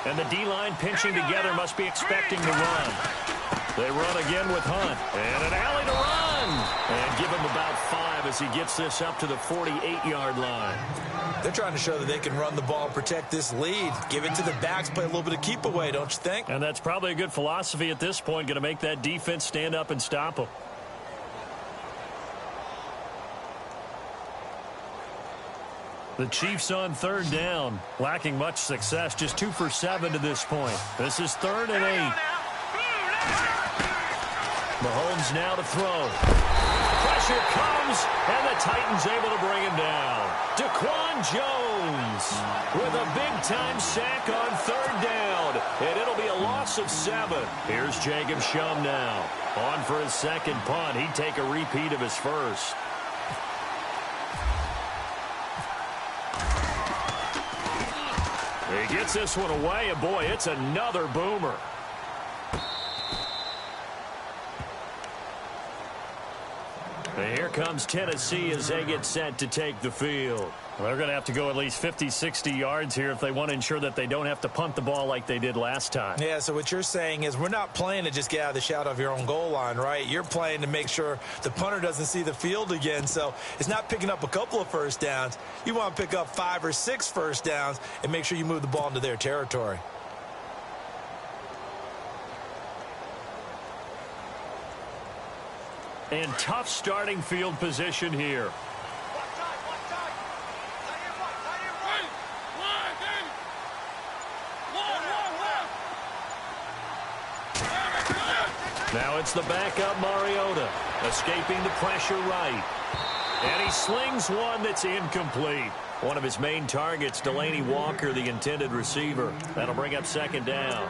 And the D-line pinching together must be expecting to run. They run again with Hunt. And an alley to run. And give him about 5 as he gets this up to the 48-yard line. They're trying to show that they can run the ball and protect this lead. Give it to the backs, play a little bit of keep away, don't you think? And that's probably a good philosophy at this point, going to make that defense stand up and stop them. The Chiefs on 3rd down, lacking much success, just 2 for 7 to this point. This is 3rd and 8. Mahomes now to throw. Pressure comes, and the Titans able to bring him down. Daquan Jones with a big-time sack on 3rd down, and it'll be a loss of 7. Here's Jacob Shum now. On for his 2nd punt. He'd take a repeat of his first. He gets this one away, and boy, it's another boomer. And here comes Tennessee as they get set to take the field. Well, they're going to have to go at least 50, 60 yards here if they want to ensure that they don't have to punt the ball like they did last time. Yeah, so what you're saying is we're not playing to just get out of the shadow of your own goal line, right? You're playing to make sure the punter doesn't see the field again. So it's not picking up a couple of first downs. You want to pick up 5 or 6 first downs and make sure you move the ball into their territory. And tough starting field position here. Now it's the backup Mariota, escaping the pressure right. And he slings one that's incomplete. One of his main targets, Delaney Walker, the intended receiver. That'll bring up 2nd down.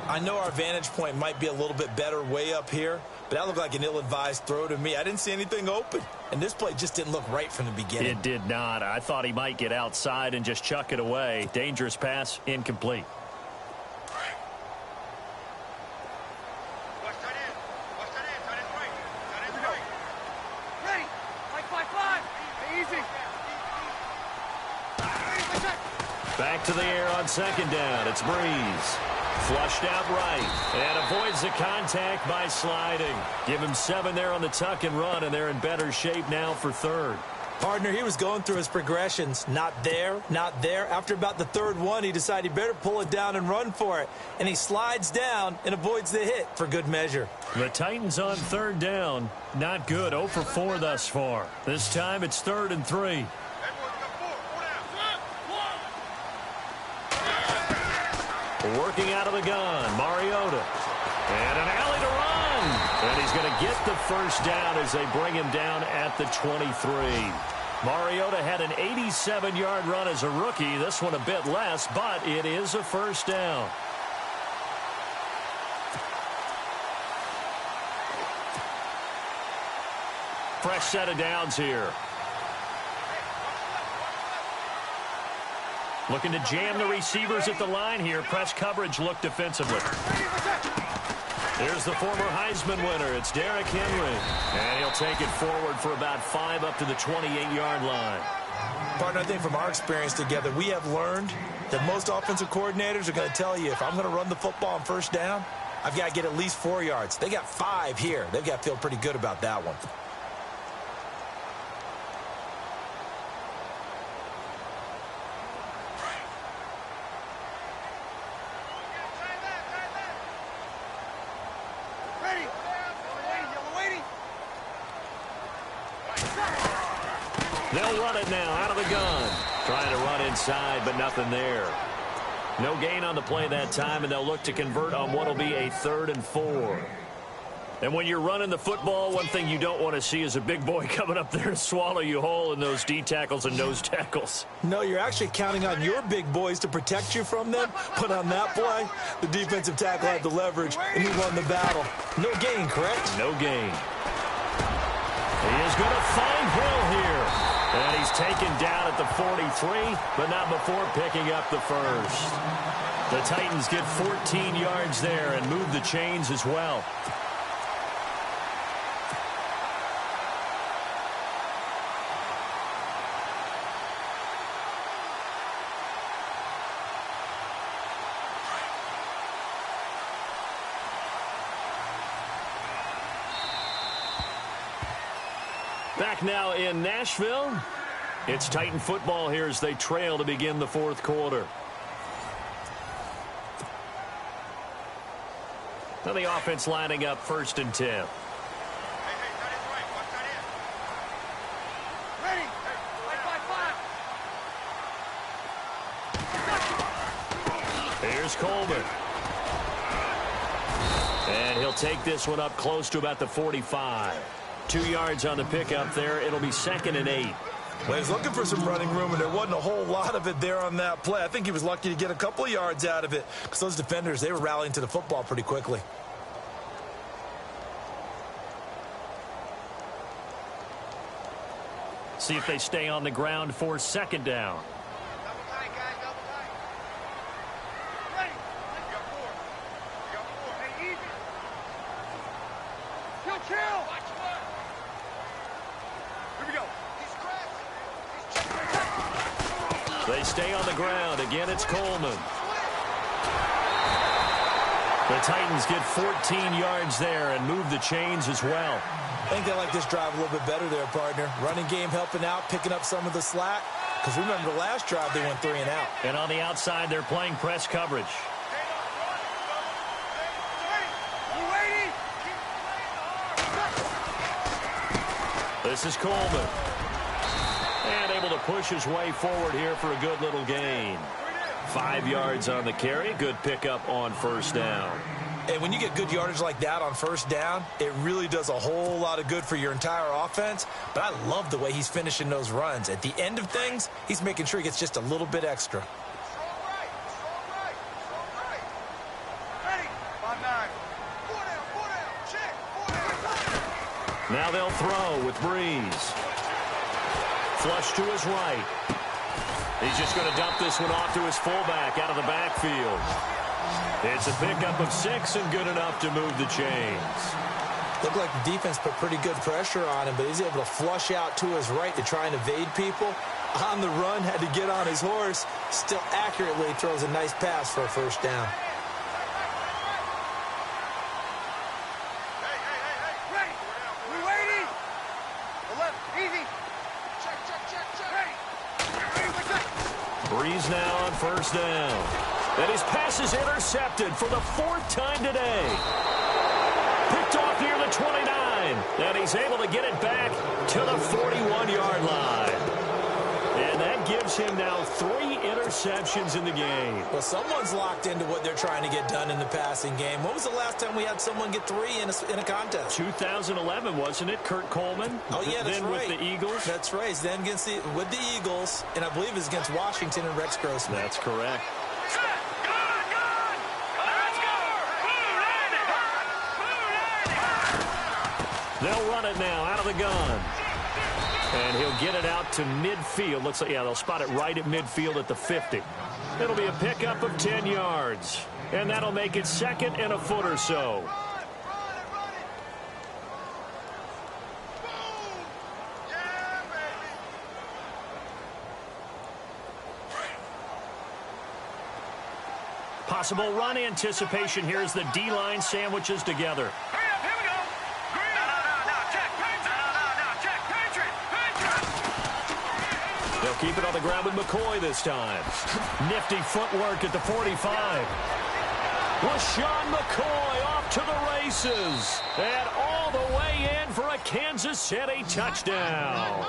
I know our vantage point might be a little bit better way up here, but that looked like an ill-advised throw to me. I didn't see anything open, and this play just didn't look right from the beginning. It did not. I thought he might get outside and just chuck it away. Dangerous pass, incomplete. Back to the air on 2nd down. It's Breeze. Flushed out right and avoids the contact by sliding. Give him 7 there on the tuck and run, and they're in better shape now for 3rd. Partner, he was going through his progressions. Not there, not there. After about the 3rd one, he decided he better pull it down and run for it. And he slides down and avoids the hit for good measure. The Titans on 3rd down. Not good. 0 for 4 thus far. This time it's 3rd and 3. Working out of the gun, Mariota. And an alley to run. And he's going to get the first down as they bring him down at the 23. Mariota had an 87-yard run as a rookie. This one a bit less, but it is a first down. Fresh set of downs here. Looking to jam the receivers at the line here. Press coverage look defensively. Here's the former Heisman winner. It's Derrick Henry. And he'll take it forward for about 5 up to the 28-yard line. Partner, I think from our experience together, we have learned that most offensive coordinators are going to tell you, if I'm going to run the football on first down, I've got to get at least 4 yards. They got 5 here. They've got to feel pretty good about that one. They'll run it now out of the gun. Trying to run inside, but nothing there. No gain on the play that time, and they'll look to convert on what will be a 3rd and 4. And when you're running the football, one thing you don't want to see is a big boy coming up there and swallow you whole in those D tackles and nose tackles. No, you're actually counting on your big boys to protect you from them. But on that play, the defensive tackle had the leverage, and he won the battle. No gain, correct? No gain. He is going to find Hill here. And he's taken down at the 43, but not before picking up the first. The Titans get 14 yards there and move the chains as well. Back now in Nashville. It's Titan football here as they trail to begin the 4th quarter. Now the offense lining up 1st and 10. Here's Coleman. And he'll take this one up close to about the 45. 2 yards on the pickup there. It'll be 2nd and 8. Well, he was looking for some running room, and there wasn't a whole lot of it there on that play. I think he was lucky to get a couple of yards out of it because those defenders, they were rallying to the football pretty quickly. See if they stay on the ground for 2nd down. Double tight, guys, double tight. Ready. We got 4. We got 4. Hey, easy. Chill. Watch one. Here we go. He's crashed. They stay on the ground. Again, it's Coleman. The Titans get 14 yards there and move the chains as well. I think they like this drive a little bit better there, partner. Running game helping out, picking up some of the slack. Because remember, the last drive they went 3 and out. And on the outside, they're playing press coverage. This is Coleman. And able to push his way forward here for a good little gain. 5 yards on the carry. Good pickup on 1st down. And when you get good yardage like that on 1st down, it really does a whole lot of good for your entire offense. But I love the way he's finishing those runs. At the end of things, he's making sure he gets just a little bit extra. Now they'll throw with Breeze. Flush to his right. He's just going to dump this one off to his fullback out of the backfield. It's a pickup of 6 and good enough to move the chains. Looked like the defense put pretty good pressure on him, but he's able to flush out to his right to try and evade people. On the run, had to get on his horse. Still accurately throws a nice pass for a 1st down. Breeze now on 1st down. And his pass is intercepted for the 4th time today. Picked off near the 29. And he's able to get it back to the 41-yard line. And that gives him now 3 interceptions in the game. Well, someone's locked into what they're trying to get done in the passing game. When was the last time we had someone get 3 in a contest? 2011, wasn't it? Kurt Coleman. Oh, yeah, that's then right. With the Eagles. That's right. Then with the Eagles, and I believe it's against Washington and Rex Grossman. That's correct. They'll run it now out of the gun. And he'll get it out to midfield. Looks like, yeah, they'll spot it right at midfield at the 50. It'll be a pickup of 10 yards. And that'll make it 2nd and a foot or so. possible run anticipation here as the D-line sandwiches together. Hurry up, here we go. Green. No, check. No, check. Patriot. They'll keep it on the ground with McCoy this time. Nifty footwork at the 45. LaShawn McCoy off to the races. And all the way in for a Kansas City touchdown.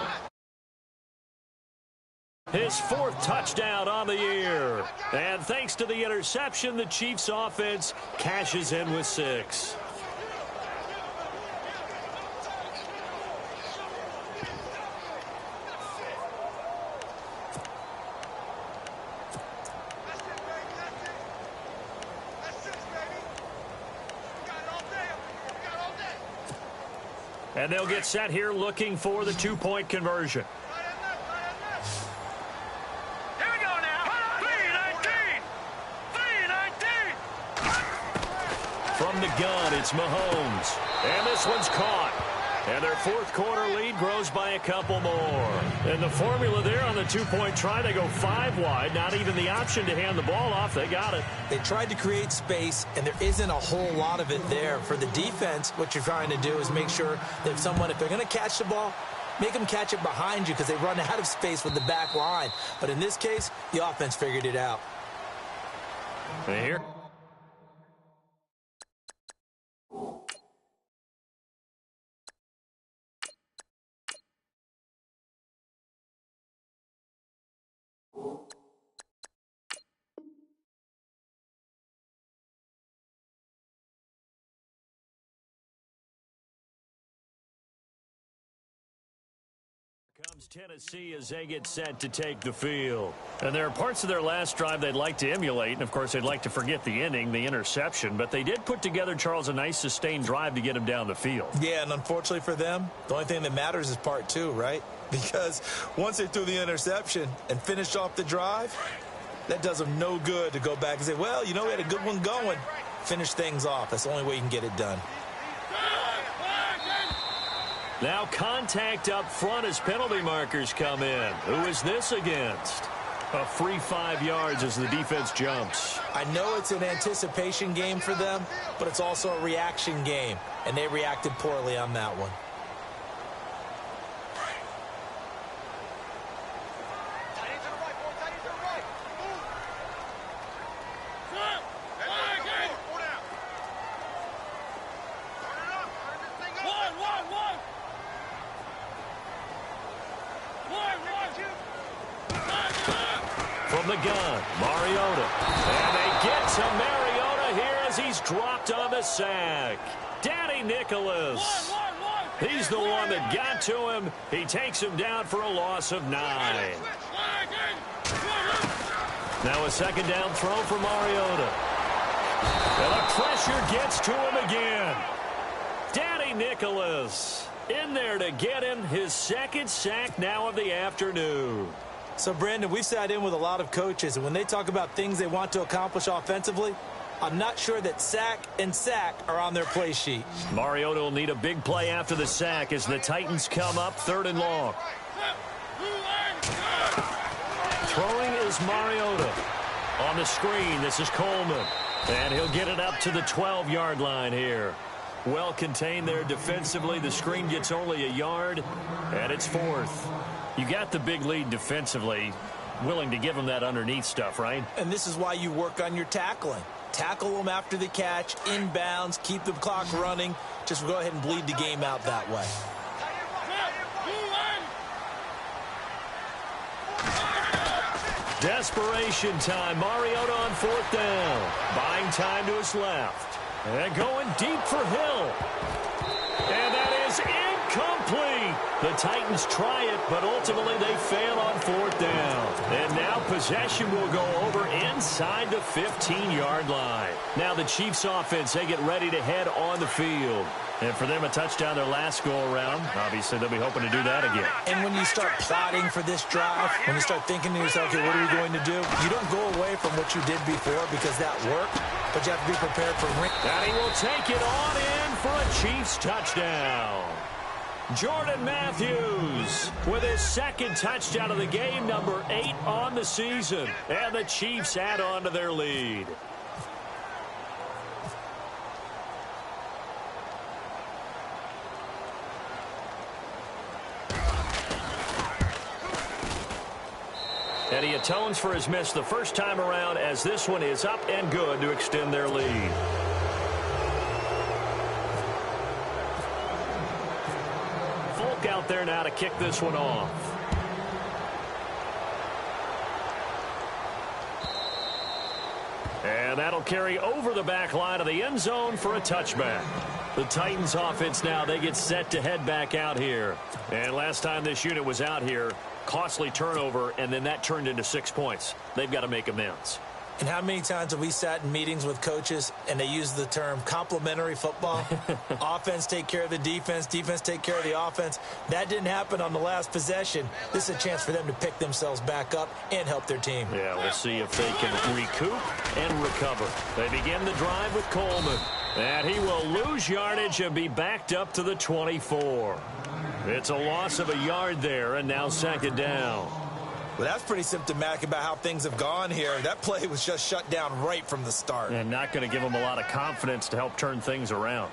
His 4th touchdown on the year. And thanks to the interception, the Chiefs offense cashes in with 6. And they'll get set here looking for the 2-point conversion. Here we go now. 3-19. From the gun, it's Mahomes. And this one's caught. And their 4th quarter lead grows by a couple more. And the formula there on the 2-point try, they go 5 wide. Not even the option to hand the ball off. They got it. They tried to create space, and there isn't a whole lot of it there. For the defense, what you're trying to do is make sure that if they're going to catch the ball, make them catch it behind you because they run out of space with the back line. But in this case, the offense figured it out. And here. Comes Tennessee as they get set to take the field. And there are parts of their last drive they'd like to emulate, and of course they'd like to forget the ending, the interception, but they did put together, Charles, a nice sustained drive to get them down the field. Yeah, and unfortunately for them, the only thing that matters is part 2, right? Because once they threw the interception and finished off the drive, that does them no good to go back and say, well, you know, we had a good one going. Finish things off. That's the only way you can get it done. Now contact up front as penalty markers come in. Who is this against? A free 5 yards as the defense jumps. I know it's an anticipation game for them, but it's also a reaction game, and they reacted poorly on that one. From the gun, Mariota. And they get to Mariota here as he's dropped on the sack. Danny Nicholas. He's the one that got to him. He takes him down for a loss of 9. Now a second down throw for Mariota. And the pressure gets to him again. Danny Nicholas in there to get him his 2nd sack now of the afternoon. So, Brandon, we've sat in with a lot of coaches, and when they talk about things they want to accomplish offensively, I'm not sure that sack and sack are on their play sheet. Mariota will need a big play after the sack as the Titans come up 3rd and long. Throwing is Mariota. On the screen, this is Coleman. And he'll get it up to the 12-yard line here. Well contained there defensively. The screen gets only a yard, and it's 4th. You got the big lead defensively, willing to give them that underneath stuff, right? And this is why you work on your tackling. Tackle them after the catch, inbounds, keep the clock running. Just go ahead and bleed the game out that way. Desperation time. Mariota on 4th down. Buying time to his left. And going deep for Hill. And that is incomplete. The Titans try it, but ultimately they fail on 4th down. And now possession will go over inside the 15-yard line. Now the Chiefs offense, they get ready to head on the field. And for them, a touchdown their last go-around. Obviously, they'll be hoping to do that again. And when you start plotting for this drive, when you start thinking to yourself, okay, what are we going to do? You don't go away from what you did before because that worked, but you have to be prepared for ring. And he will take it on in for a Chiefs touchdown. Jordan Matthews with his 2nd touchdown of the game, number 8 on the season. And the Chiefs add on to their lead. And he atones for his miss the first time around, as this one is up and good to extend their lead. Folk out there now to kick this one off. And that'll carry over the back line of the end zone for a touchback. The Titans offense now, they get set to head back out here. And last time this unit was out here, costly turnover, and then that turned into 6 points. They've got to make amends. And how many times have we sat in meetings with coaches and they use the term complementary football? Offense take care of the defense, defense take care of the offense. That didn't happen on the last possession. This is a chance for them to pick themselves back up and help their team. Yeah, we'll see if they can recoup and recover. They begin the drive with Coleman. And he will lose yardage and be backed up to the 24. It's a loss of a yard there, and now second down. Well, that's pretty symptomatic about how things have gone here. That play was just shut down right from the start. And not going to give them a lot of confidence to help turn things around.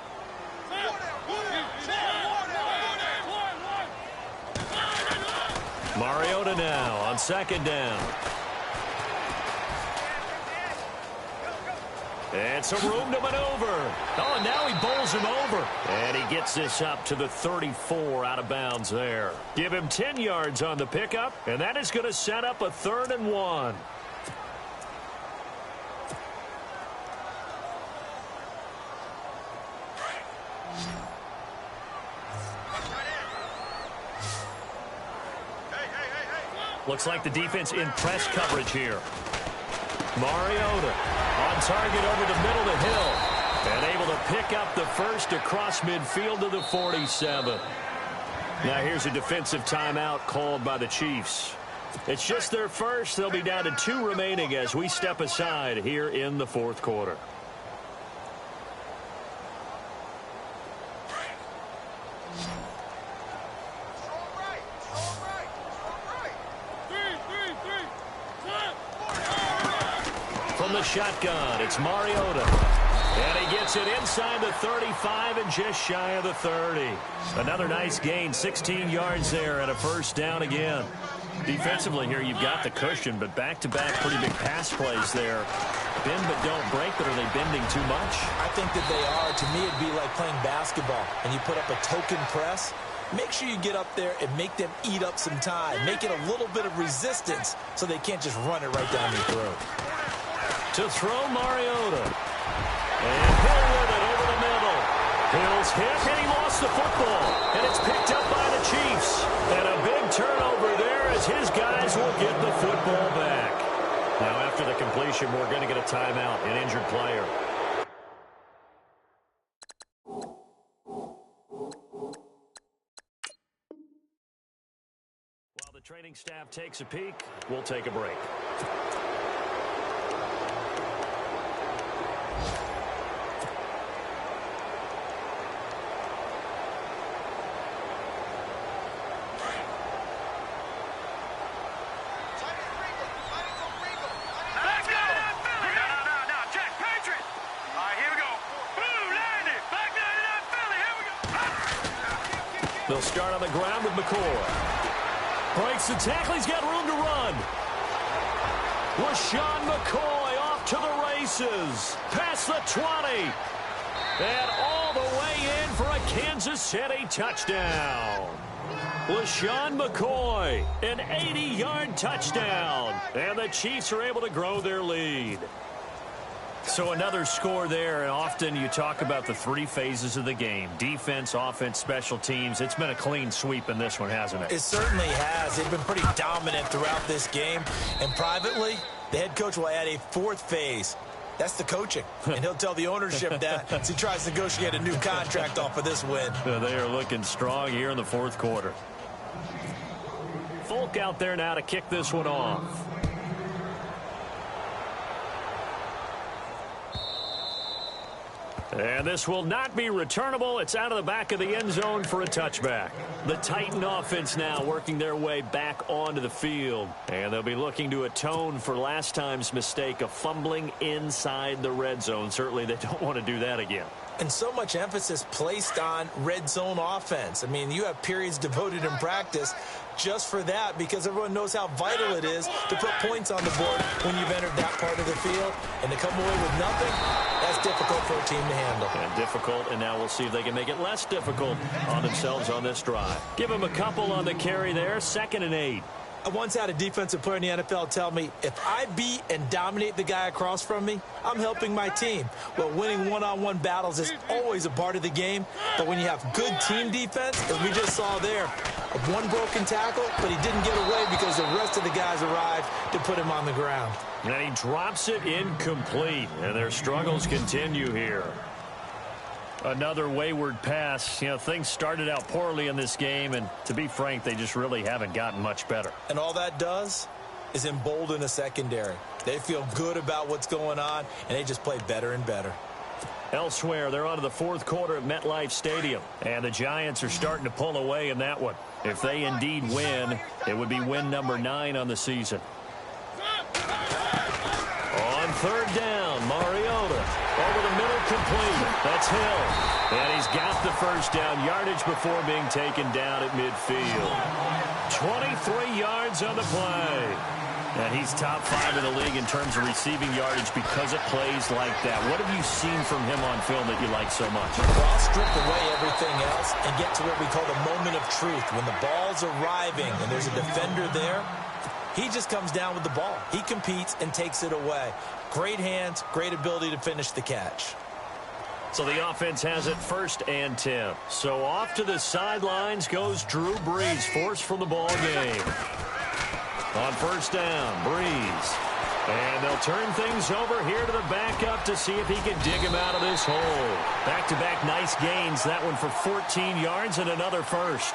Mariota now on second down. And some room to maneuver. Oh, and now he bowls him over. And he gets this up to the 34 out of bounds there. Give him 10 yards on the pickup, and that is going to set up a 3rd and 1. Looks like the defense in press coverage here. Mariota on target over the middle of the hill. And able to pick up the first across midfield to the 47. Now here's a defensive timeout called by the Chiefs. It's just their first. They'll be down to 2 remaining as we step aside here in the 4th quarter. From the shotgun, it's Mariota. And he gets it inside the 35 and just shy of the 30. Another nice gain, 16 yards there and a first down again. Defensively here, you've got the cushion, but back-to-back pretty big pass plays there. Bend but don't break, but are they bending too much? I think that they are. To me, it'd be like playing basketball, and you put up a token press. Make sure you get up there and make them eat up some time. Make it a little bit of resistance so they can't just run it right down your throat. To throw Mariota. And Hill with it over the middle. Hill's hit, and he lost the football. And it's picked up by the Chiefs. And a big turnover there as his guys will get the football back. Now after the completion, we're going to get a timeout, an injured player. While the training staff takes a peek, we'll take a break. They'll start on the ground with McCoy. Breaks the tackle. He's got room to run. LaShawn McCoy off to the races. Past the 20. And all the way in for a Kansas City touchdown. LaShawn McCoy, an 80-yard touchdown. And the Chiefs are able to grow their lead. So another score there, and often you talk about the 3 phases of the game. Defense, offense, special teams. It's been a clean sweep in this one, hasn't it? It certainly has. They've been pretty dominant throughout this game. And privately, the head coach will add a 4th phase. That's the coaching. And he'll tell the ownership that as he tries to negotiate a new contract off of this win. They are looking strong here in the 4th quarter. Folk out there now to kick this one off. And this will not be returnable. It's out of the back of the end zone for a touchback. The Titan offense now working their way back onto the field. And they'll be looking to atone for last time's mistake of fumbling inside the red zone. Certainly they don't want to do that again. And so much emphasis placed on red zone offense. I mean, you have periods devoted in practice just for that because everyone knows how vital it is to put points on the board when you've entered that part of the field. And to come away with nothing, that's difficult for a team to handle. And difficult, and now we'll see if they can make it less difficult on themselves on this drive. Give them a couple on the carry there, 2nd and 8. I once had a defensive player in the NFL tell me, if I beat and dominate the guy across from me, I'm helping my team. Well, winning one-on-one battles is always a part of the game, but when you have good team defense, as we just saw there, one broken tackle, but he didn't get away because the rest of the guys arrived to put him on the ground. And he drops it incomplete, and their struggles continue here. Another wayward pass. You know, things started out poorly in this game, and to be frank, they just really haven't gotten much better. And all that does is embolden the secondary. They feel good about what's going on, and they just play better and better. Elsewhere, they're on to the 4th quarter at MetLife Stadium, and the Giants are starting to pull away in that one. If they indeed win, it would be win number 9 on the season. On 3rd down, Mariota. Over the middle, complete. That's Hill. And he's got the first down yardage before being taken down at midfield. 23 yards on the play. And he's top 5 in the league in terms of receiving yardage because of plays like that. What have you seen from him on film that you like so much? Well, I'll strip away everything else and get to what we call the moment of truth. When the ball's arriving and there's a defender there, he just comes down with the ball. He competes and takes it away. Great hands, great ability to finish the catch. So the offense has it 1st and 10. So off to the sidelines goes Drew Brees, forced from the ball game. On 1st down, Brees. And they'll turn things over here to the backup to see if he can dig him out of this hole. Back-to-back nice gains. That one for 14 yards and another first.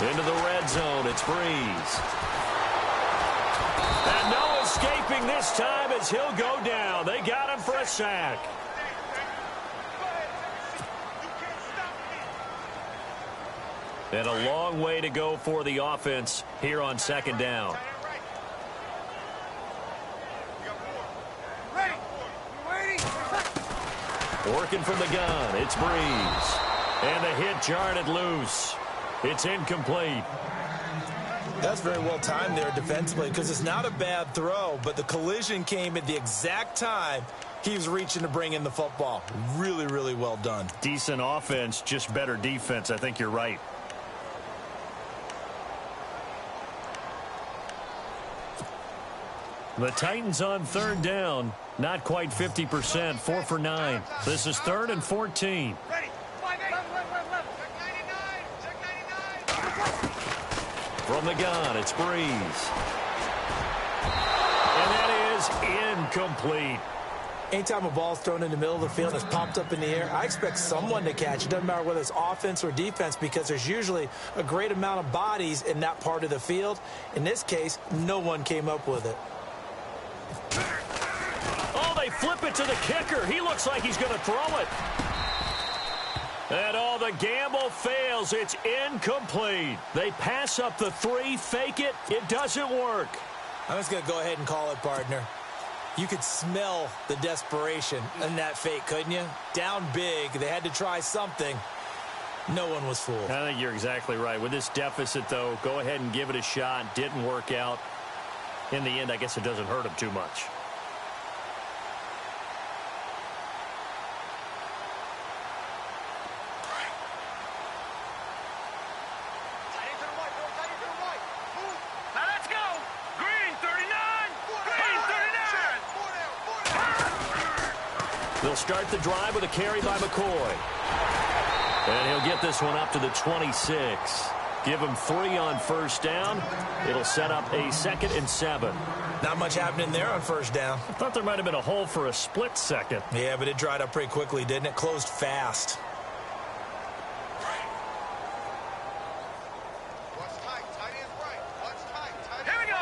Into the red zone, it's Brees. And no escaping this time as he'll go down. They got him for a sack. And a long way to go for the offense here on 2nd down. Working from the gun, it's Brees. And the hit jarred it loose. It's incomplete. That's very well timed there defensively because it's not a bad throw, but the collision came at the exact time he was reaching to bring in the football. Really, really well done. Decent offense, just better defense. I think you're right. The Titans on 3rd down. Not quite 50%, 4 for 9. This is 3rd and 14. From the gun, it's Brees. And that is incomplete. Anytime a ball's thrown in the middle of the field and it's popped up in the air, I expect someone to catch it. Doesn't matter whether it's offense or defense because there's usually a great amount of bodies in that part of the field. In this case, no one came up with it. Oh, they flip it to the kicker. He looks like he's going to throw it. And all the gamble fails. It's incomplete. They pass up the 3, fake it. It doesn't work. I'm just going to go ahead and call it, partner. You could smell the desperation in that fake, couldn't you? Down big. They had to try something. No one was fooled. I think you're exactly right. With this deficit, though, go ahead and give it a shot. Didn't work out. In the end, I guess it doesn't hurt him too much. They'll start the drive with a carry by McCoy. And he'll get this one up to the 26. Give him 3 on 1st down. It'll set up a 2nd and 7. Not much happening there on 1st down. I thought there might have been a hole for a split second. Yeah, but it dried up pretty quickly, didn't it? Closed fast. Watch tight. Tight end right. Watch tight. Tight end. Here we go.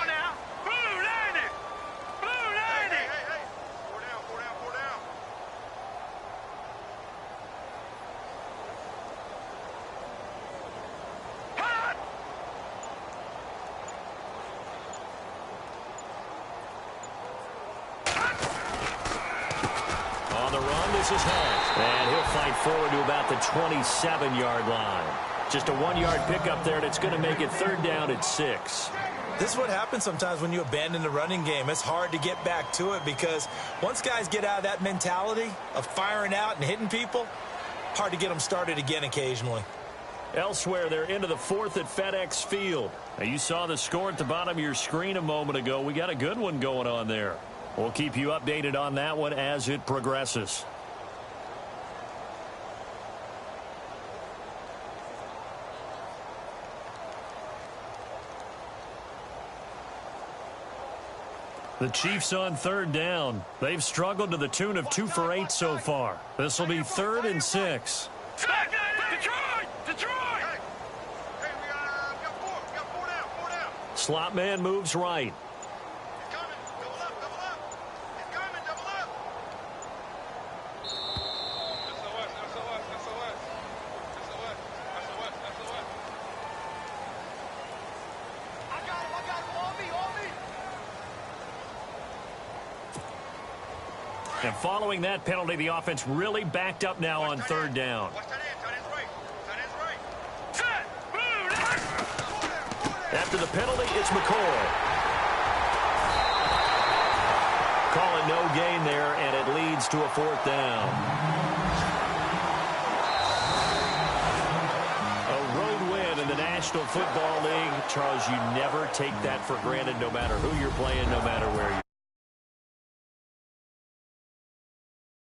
one. This is Hunt. And he'll fight forward to about the 27-yard line. Just a 1-yard pickup there, and it's going to make it 3rd down at 6. This is what happens sometimes when you abandon the running game. It's hard to get back to it because once guys get out of that mentality of firing out and hitting people, hard to get them started again occasionally. Elsewhere, they're into the 4th at FedEx Field. Now, you saw the score at the bottom of your screen a moment ago. We got a good one going on there. We'll keep you updated on that one as it progresses. The Chiefs on 3rd down. They've struggled to the tune of 2 for 8 so far. This will be 3rd and 6. Detroit! Hey, we got 4 down. Slot man moves right. It's coming. Double up. It's coming. Double up. SOS. I got him. On me. And following that penalty, the offense really backed up now on 3rd down. Watch that end. Tight end's right. After the penalty, it's McCoy. Calling no gain there, and it leads to a 4th down. A road win in the National Football League. Charles, you never take that for granted, no matter who you're playing, no matter where you're